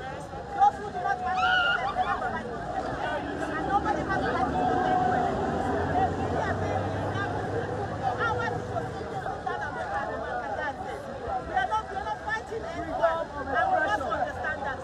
Those who do not want to protest, they have a right to protest. And nobody has the right to protest anybody. We are saying our situation is to stand on the ground and work and that's it. We are not fighting anyone. And we must understand that.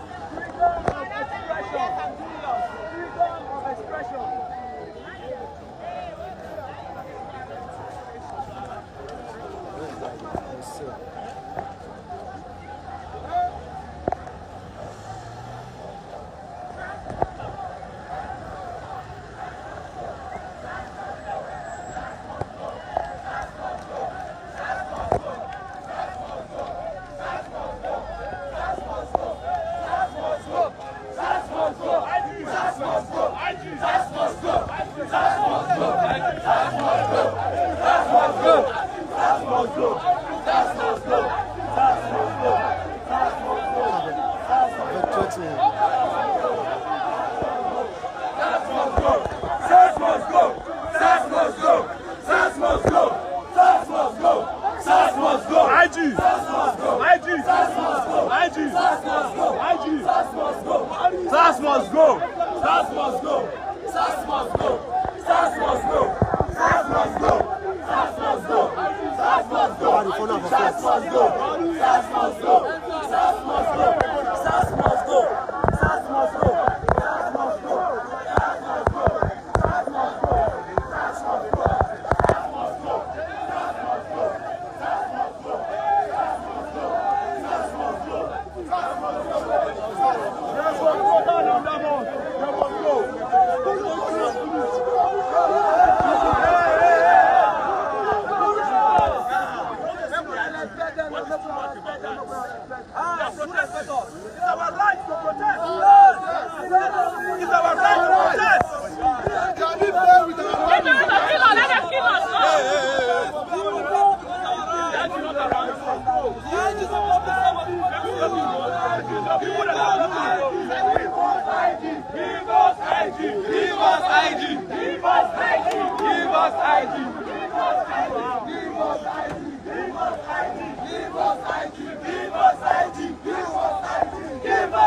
Give us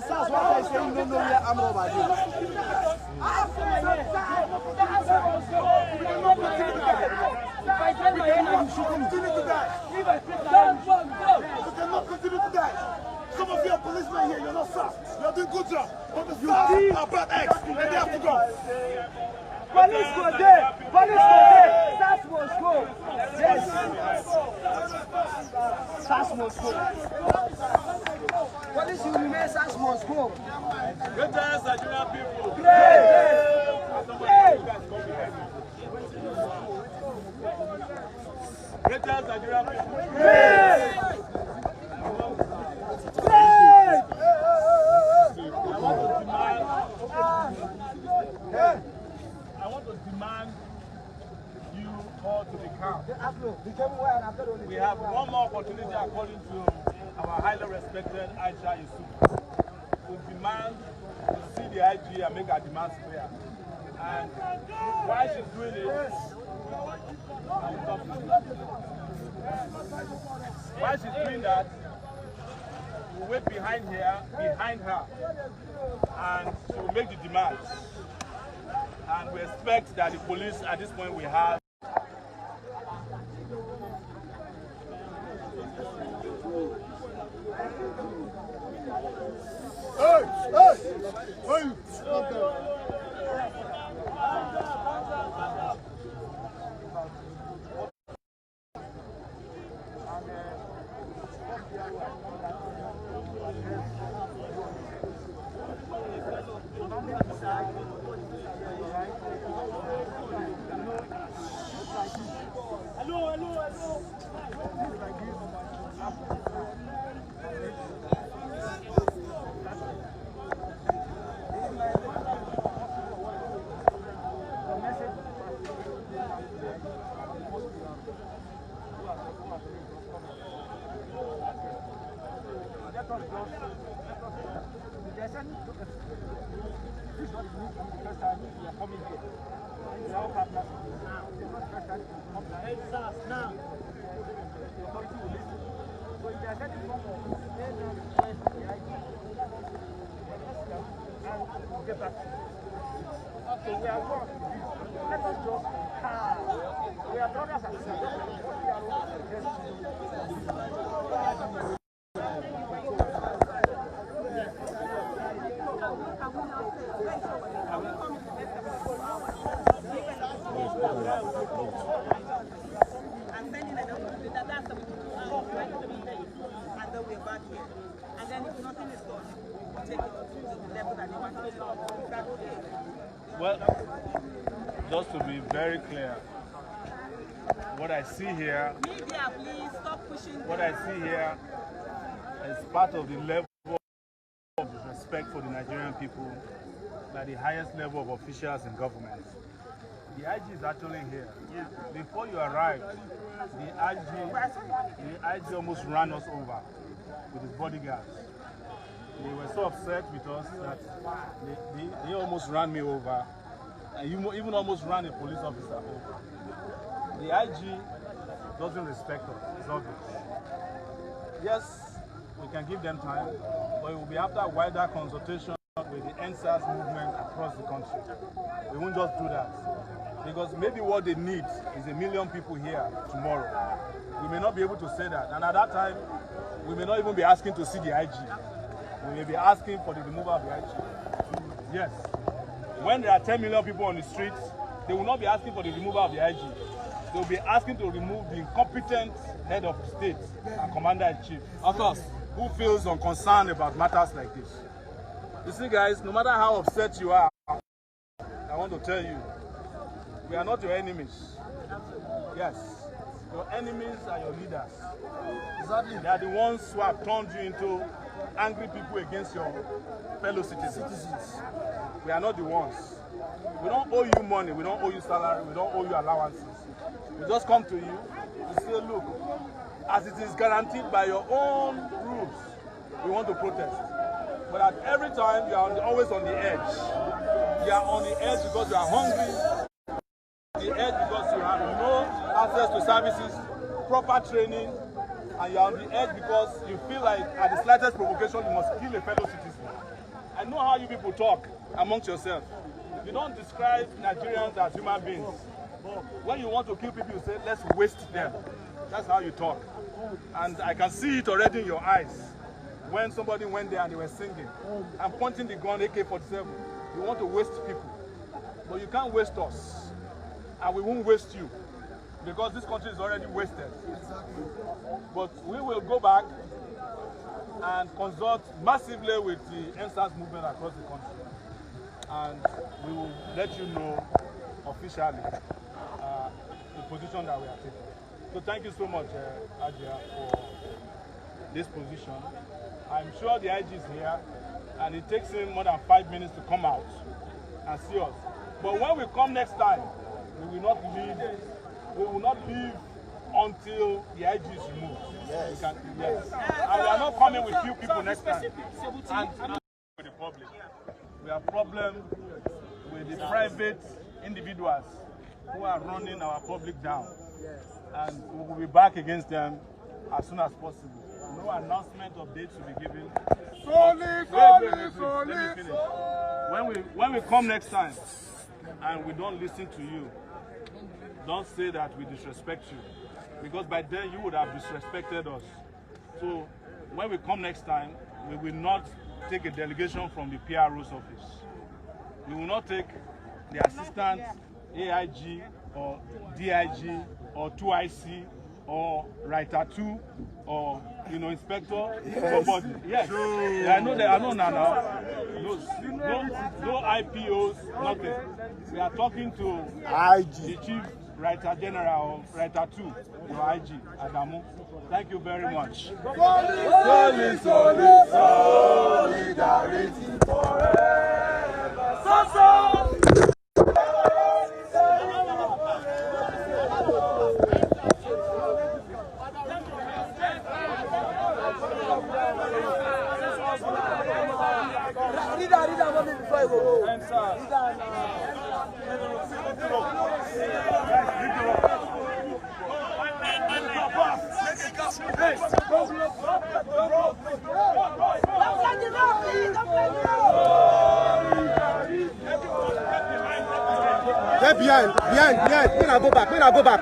SARS one say you don't know where I'm over there. If I tell my enemy, you should continue to die. If I take my enemy, you cannot continue to die. Some of you are policemen here, you're not SARS. You're doing good job. But the SARS are bad eggs, and they have to go. Police go there. Police go there. SARS must go. Yes. SARS must go. Police will remain. SARS must go. Great times, Nigerian people. Great times, Nigerian people. I want to demand you all to be calm. We have one more opportunity according to our highly respected Aisha to demand to see the IG and make our demands clear. And while she's doing it, while she's doing that, we'll wait behind her, and she will make the demands. And we expect that the police at this point will have Well, just to be very clear, what I see here, Media, please stop pushing. what I see here is part of the level of respect for the Nigerian people at the highest level of officials in government. The IG is actually here. Before you arrived, the IG almost ran us over with his bodyguards. They were so upset with us that they almost ran me over, and even almost ran a police officer over. The IG doesn't respect us, it's obvious. Yes, we can give them time, but it will be after wider consultation with the NSAS movement across the country. We won't just do that. Because maybe what they need is 1 million people here tomorrow. We may not be able to say that. And at that time, we may not even be asking to see the IG. We may be asking for the removal of the IG. Yes. When there are 10 million people on the streets, they will not be asking for the removal of the IG. They will be asking to remove the incompetent head of state and commander-in-chief. Of course. Who feels unconcerned about matters like this. You see, guys, no matter how upset you are, I want to tell you, we are not your enemies. Yes. Your enemies are your leaders. Exactly. They are the ones who have turned you into angry people against your fellow citizens. We are not the ones. We don't owe you money, we don't owe you salary, we don't owe you allowances. We just come to you to say, look, as it is guaranteed by your own rules, we want to protest. But at every time, you are always on the edge. You are on the edge because you are hungry. The edge because you have no access to services, proper training, and you're on the edge because you feel like at the slightest provocation you must kill a fellow citizen. how you people talk amongst yourselves. You don't describe Nigerians as human beings. When you want to kill people, you say, let's waste them. That's how you talk. And I can see it already in your eyes. When somebody went there and they were singing, I'm pointing the gun AK-47. You want to waste people. But you can't waste us. And we won't waste you. Because this country is already wasted. But we will go back and consult massively with the NSAS movement across the country. And we will let you know officially the position that we are taking. So thank you so much, Aisha, for this position. I'm sure the IG is here, and it takes him more than 5 minutes to come out and see us. But when we come next time, we will not leave. We will not leave until the IG is removed. Yes. Yes. And we are not coming with few people next time. And with the public. We have problems with the private individuals who are running our public down. And we will be back against them as soon as possible. No announcement of dates will be given. Let me finish. When we come next time and we don't listen to you, don't say that we disrespect you, because by then you would have disrespected us. So when we come next time, we will not take a delegation from the PRO's office. We will not take the assistant AIG or DIG or 2IC or writer 2 or inspector. Nobody. Yes. I know there are no now. No IPOs, nothing. We are talking to the chief writer general or writer 2 or IG Adamu. Thank you very much. Solidarity forever. Get behind. When I go back.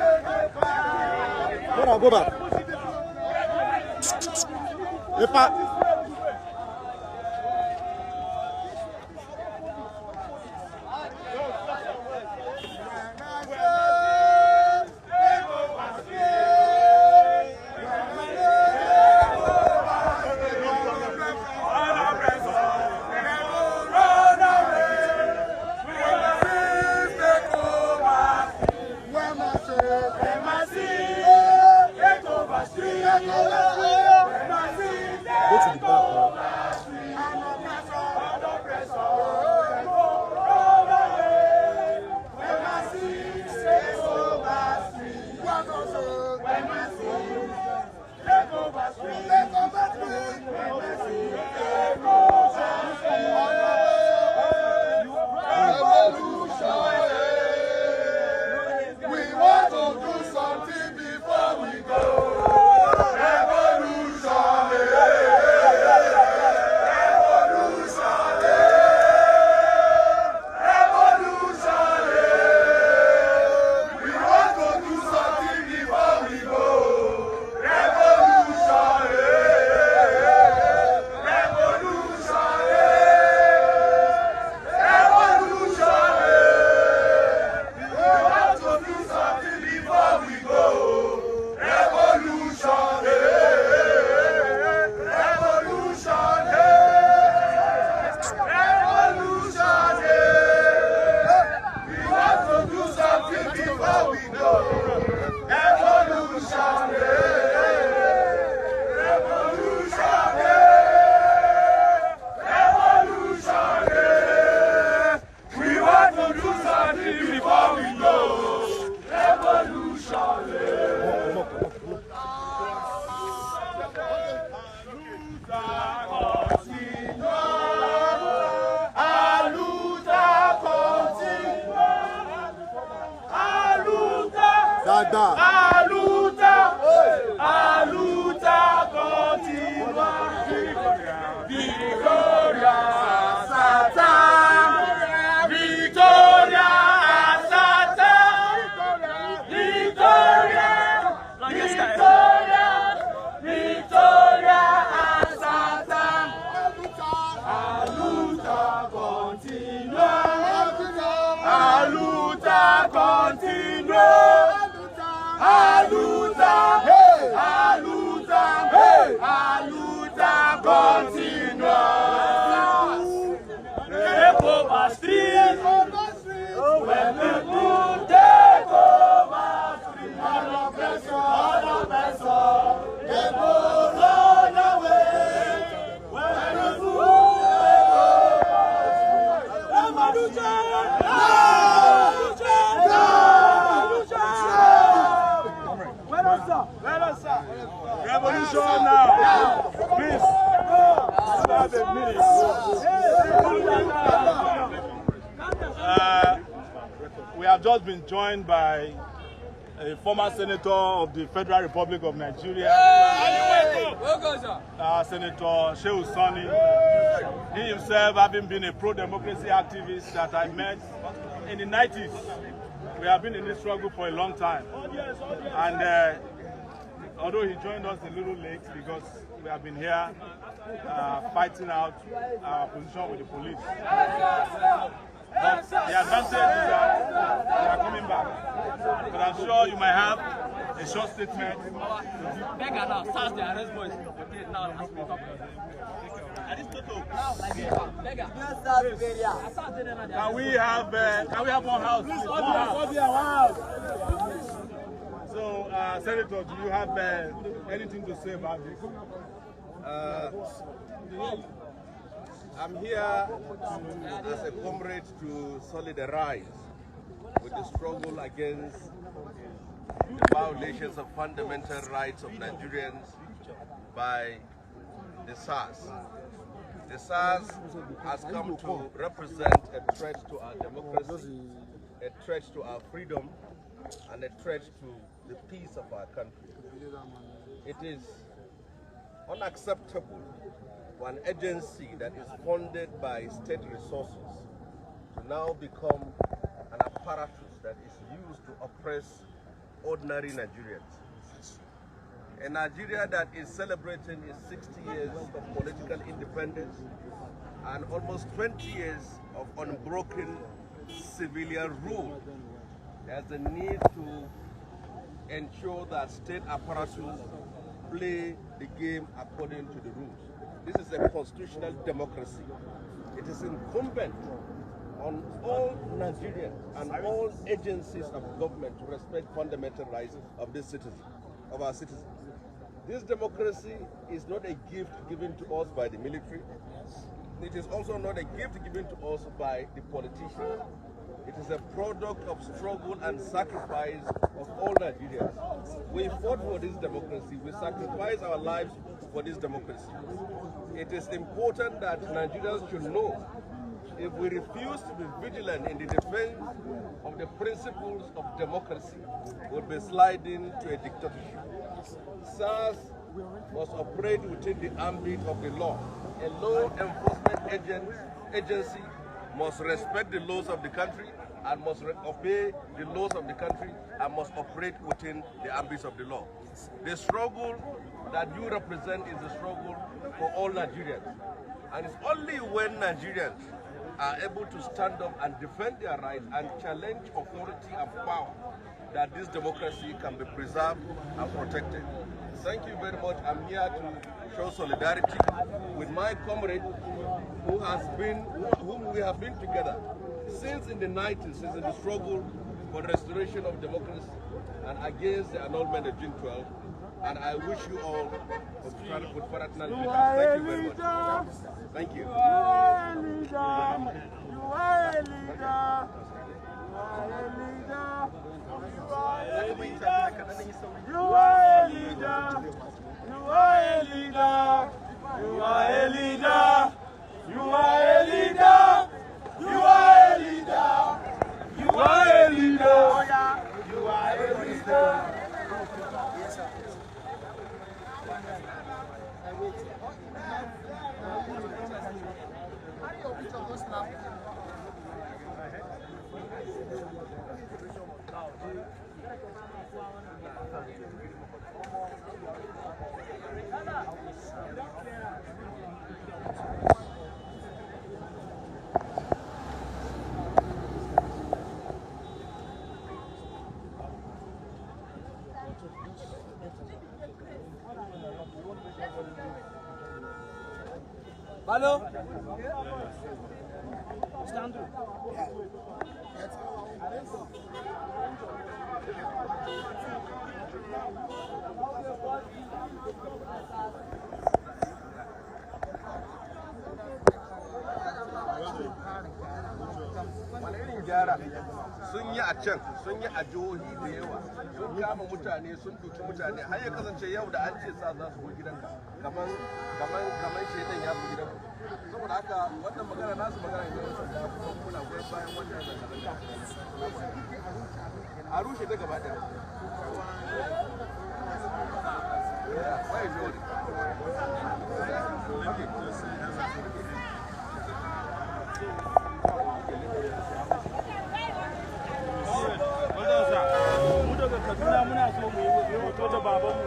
Victoria, luta continua. A luta, hey, a luta, hey, a luta continua. Take over streets, when people take over streets, all oppressor, they go run away. When people take over revolution now. Please. We have just been joined by a former senator of the Federal Republic of Nigeria, Senator Shehu Sani. He himself, having been a pro-democracy activist that I met in the 90s. We have been in this struggle for a long time. And although he joined us a little late because we have been here fighting out our position with the police. But the advantage is that we are coming back. But I'm sure you might have a short statement. Beggar now, start the arrest boys. Okay, now let's talk. Can we have one house? Please, one house. So, Senator, do you have anything to say about this? I'm here as a comrade to solidarize with the struggle against the violations of fundamental rights of Nigerians by the SARS. The SARS has come to represent a threat to our democracy, a threat to our freedom, and a threat to the peace of our country. It is unacceptable for an agency that is funded by state resources to now become an apparatus that is used to oppress ordinary Nigerians. A Nigeria that is celebrating its 60 years of political independence and almost 20 years of unbroken civilian rule. There's a need to ensure that state apparatus play the game according to the rules. This is a constitutional democracy. It is incumbent on all Nigerians and all agencies of government to respect fundamental rights of this citizen, of our citizens. This democracy is not a gift given to us by the military. It is also not a gift given to us by the politicians. It is a product of struggle and sacrifice of all Nigerians. We fought for this democracy. We sacrificed our lives for this democracy. It is important that Nigerians should know if we refuse to be vigilant in the defense of the principles of democracy, we'll be sliding to a dictatorship. SARS must operate within the ambit of the law. A law enforcement agency must respect the laws of the country and must obey the laws of the country and must operate within the ambits of the law. The struggle that you represent is the struggle for all Nigerians. And it's only when Nigerians are able to stand up and defend their rights and challenge authority and power that this democracy can be preserved and protected. Thank you very much. I'm here to show solidarity with my comrade whom we have been together since in the 90s, since in the struggle for restoration of democracy and against the annulment of June 12. And I wish you all good fraternal wishes. Thank you very much. Thank you. You are a leader. You are a leader. You are a leader. You are a leader. You are a leader. You are a leader. You are a leader. You are a leader. You are a leader. Stand up. Wani irin gyara sun yi a can, sun yi a jihohi da yawa, sun kama mutane, sun duki mutane, har ya kasance yau da an ce sa za su go gidanka, kamar shaidan ya fi gidanka. Saboda haka wannan magana nasu magana ne wasu da kuma muna goyon bayan wannan zanga-zanga. A rushe ta gaba ɗaya. Why is it? Mu daga Kaduna muna so mu yi hoto da babanmu.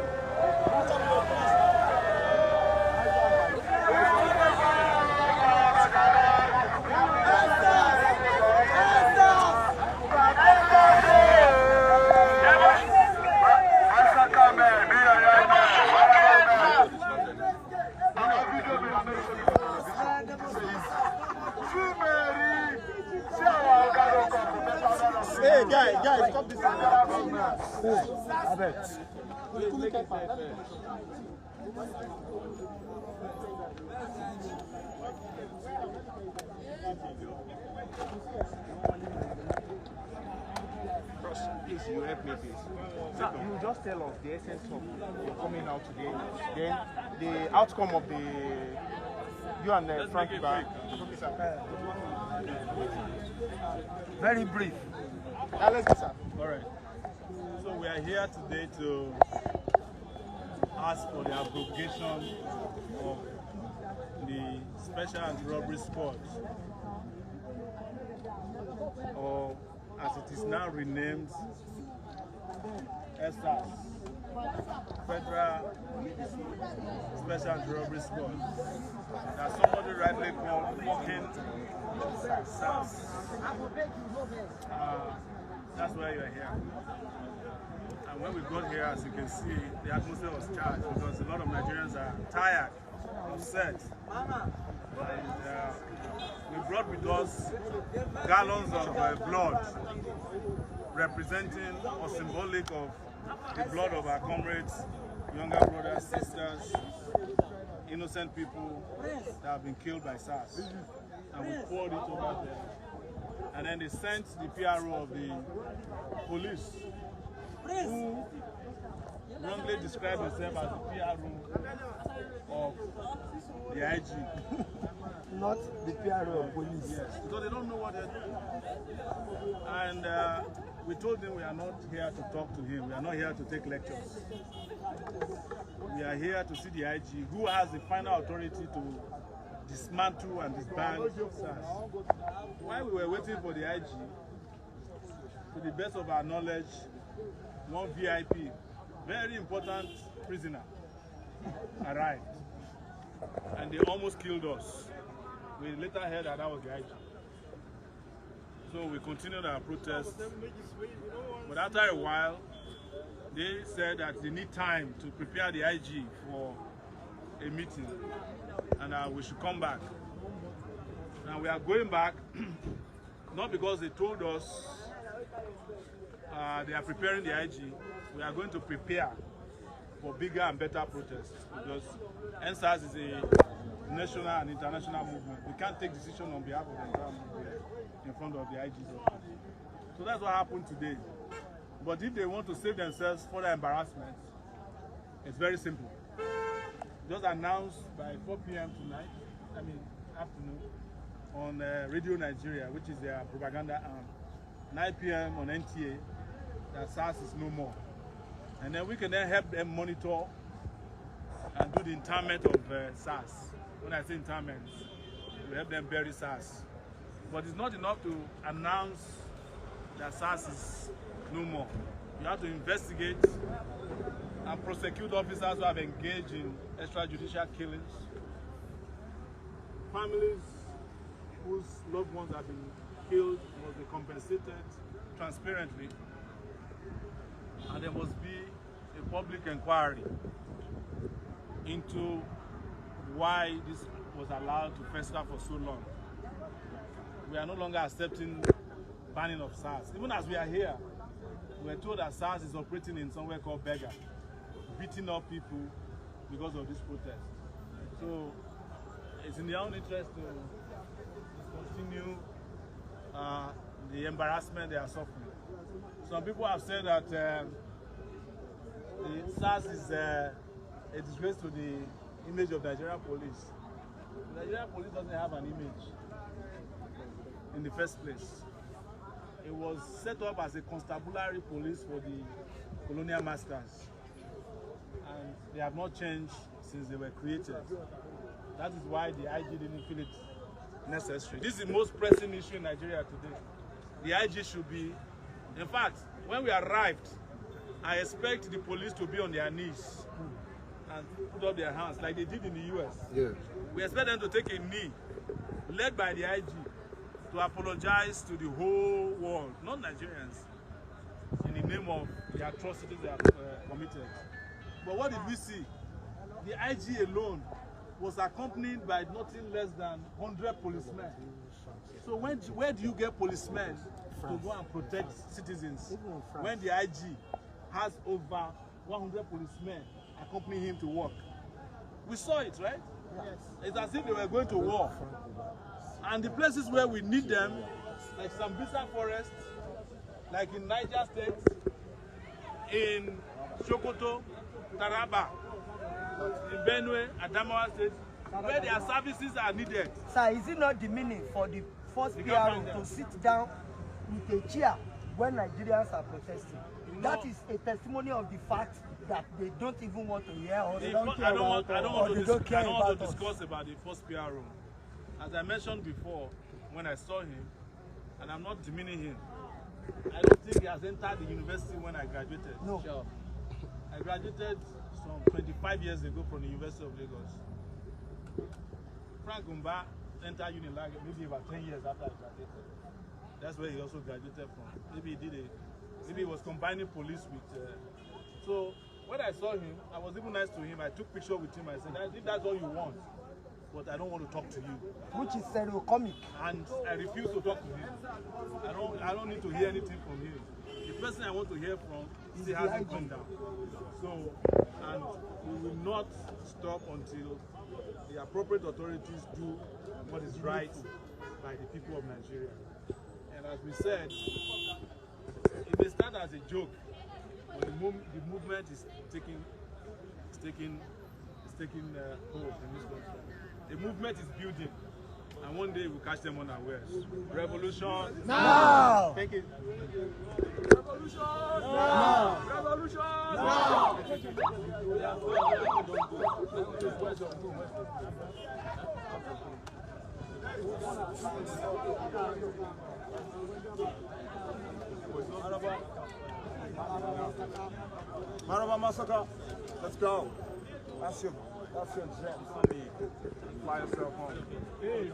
Hey, guys, stop this. Please, you help me, please. Sir, you just tell us the essence of your coming out today, then the outcome of the you and Frank. Very brief. Let's go, sir. All right. So we are here today to ask for the abrogation of the Special Anti-Robbery Squad, or as it is now renamed, SARS, Federal Special Anti-Robbery Squad. That somebody rightly called fucking SARS. That's why you are here. And when we got here, as you can see, the atmosphere was charged because a lot of Nigerians are tired, upset. And we brought with us gallons of blood representing or symbolic of the blood of our comrades, younger brothers, sisters, innocent people that have been killed by SARS. And we poured it over there. And then they sent the PRO of the police, who wrongly described himself as the PRO of the IG. Not the PRO of police. Yes, because they don't know what they're doing. And we told him we are not here to talk to him. We are not here to take lectures. We are here to see the IG, who has the final authority to dismantle and disband SARS. While we were waiting for the IG, to the best of our knowledge, one VIP, very important prisoner, arrived. And they almost killed us. We later heard that was the IG. So we continued our protest. But after a while, they said that they need time to prepare the IG for a meeting, and we should come back. Now we are going back, not because they told us they are preparing the IG. We are going to prepare for bigger and better protests, because NSAS is a national and international movement. We can't take decisions on behalf of the entire movement in front of the IGZ. So that's what happened today. But if they want to save themselves further embarrassment, it's very simple. Just announced by 4 p.m. tonight, afternoon, on Radio Nigeria, which is their propaganda arm, 9 p.m. on NTA, that SARS is no more. And then we can then help them monitor and do the interment of SARS. When I say interment, we help them bury SARS. But it's not enough to announce that SARS is no more. You have to investigate and prosecute officers who have engaged in extrajudicial killings. Families whose loved ones have been killed must be compensated transparently. And there must be a public inquiry into why this was allowed to fester for so long. we are no longer accepting banning of SARS. Even as we are here, we were told that SARS is operating in somewhere called Bega, beating up people because of this protest. So it's in their own interest to discontinue the embarrassment they are suffering. Some people have said that the SARS is a disgrace to the image of Nigerian police. The Nigerian police doesn't have an image in the first place. It was set up as a constabulary police for the colonial masters, and they have not changed since they were created. That is why the IG didn't feel it necessary. This is the most pressing issue in Nigeria today. The IG should be, in fact, when we arrived, I expect the police to be on their knees and put up their hands like they did in the US. Yeah. We expect them to take a knee, led by the IG, to apologize to the whole world, not Nigerians, in the name of the atrocities they have committed. But what did we see? The IG alone was accompanied by nothing less than 100 policemen. So where do you get policemen to go and protect citizens when the IG has over 100 policemen accompanying him to work? We saw it, right? Yes. It's as if they were going to war. And the places where we need them, like Sambisa Forest, like in Niger State, in Sokoto, Taraba, in Benue, Adamawa State, where their services are needed. Sir, is it not demeaning for the first PRO to sit down with a chair when Nigerians are protesting? No. That is a testimony of the fact that they don't even want to hear or they don't care about us. I don't want to discuss about the first PRO. As I mentioned before, when I saw him, and I'm not demeaning him, I don't think he has entered the university when I graduated. No. Sure. I graduated some 25 years ago from the University of Lagos. Frank Umba entered Unilag maybe about 10 years after I graduated. That's where he also graduated from. Maybe he was combining police with. So when I saw him, I was even nice to him. I took picture with him. I said, if that's all you want, but I don't want to talk to you. Which is comic. And I refuse to talk to him. I don't need to hear anything from him. The person I want to hear from still hasn't come down. So, and we will not stop until the appropriate authorities do what is right by the people of Nigeria. And as we said, it may start as a joke, but the movement is taking hold in this country. The movement is building, and one day we'll catch them unawares. Revolution now! Thank you. Revolution now! Revolution now! Maraba Massacre, let's go. That's your jet. Fly yourself home. Hey,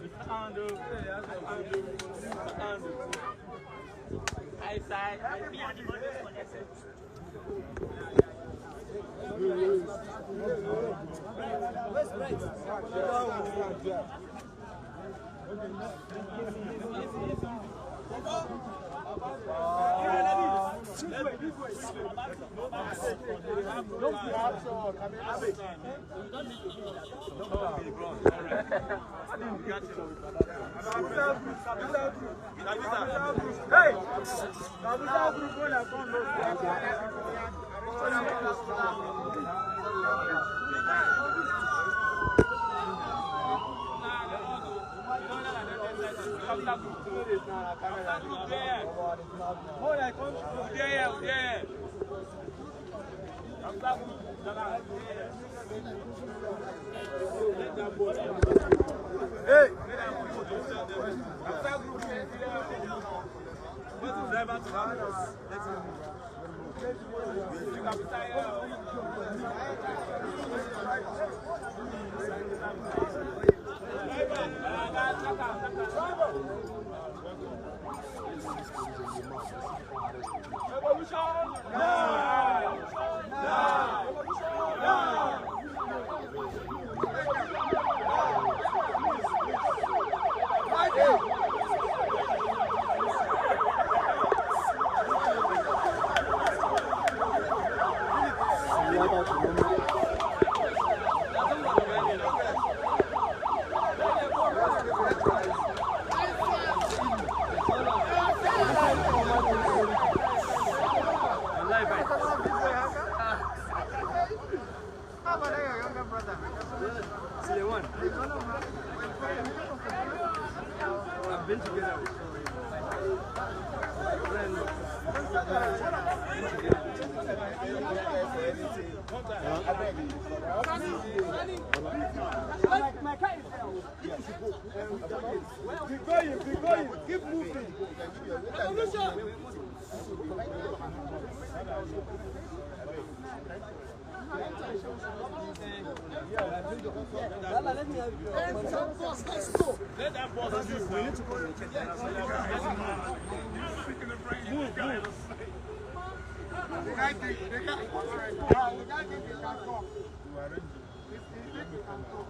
Hey! been together with My car is be going, keep moving. Let me have you. Let's go. Let that boss do it. We need to go. Move. The guy think he can talk.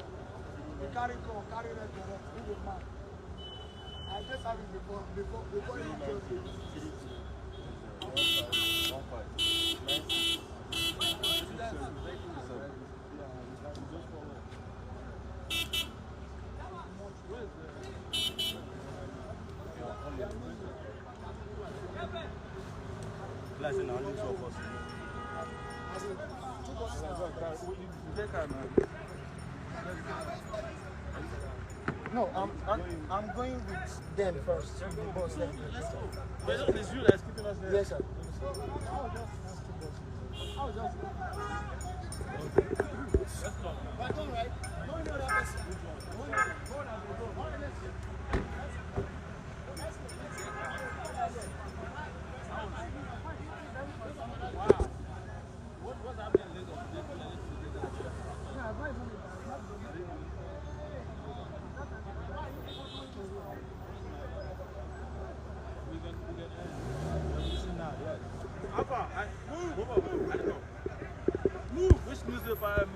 He carry that direct. He's a man. I just have it before he chose it. No, I'm going with them first. The boss. It's you that's keeping us there. Yes, sir. I'll just Let's go. But don't right. No other person. What's happening in Lagos? Move! Which newspaper?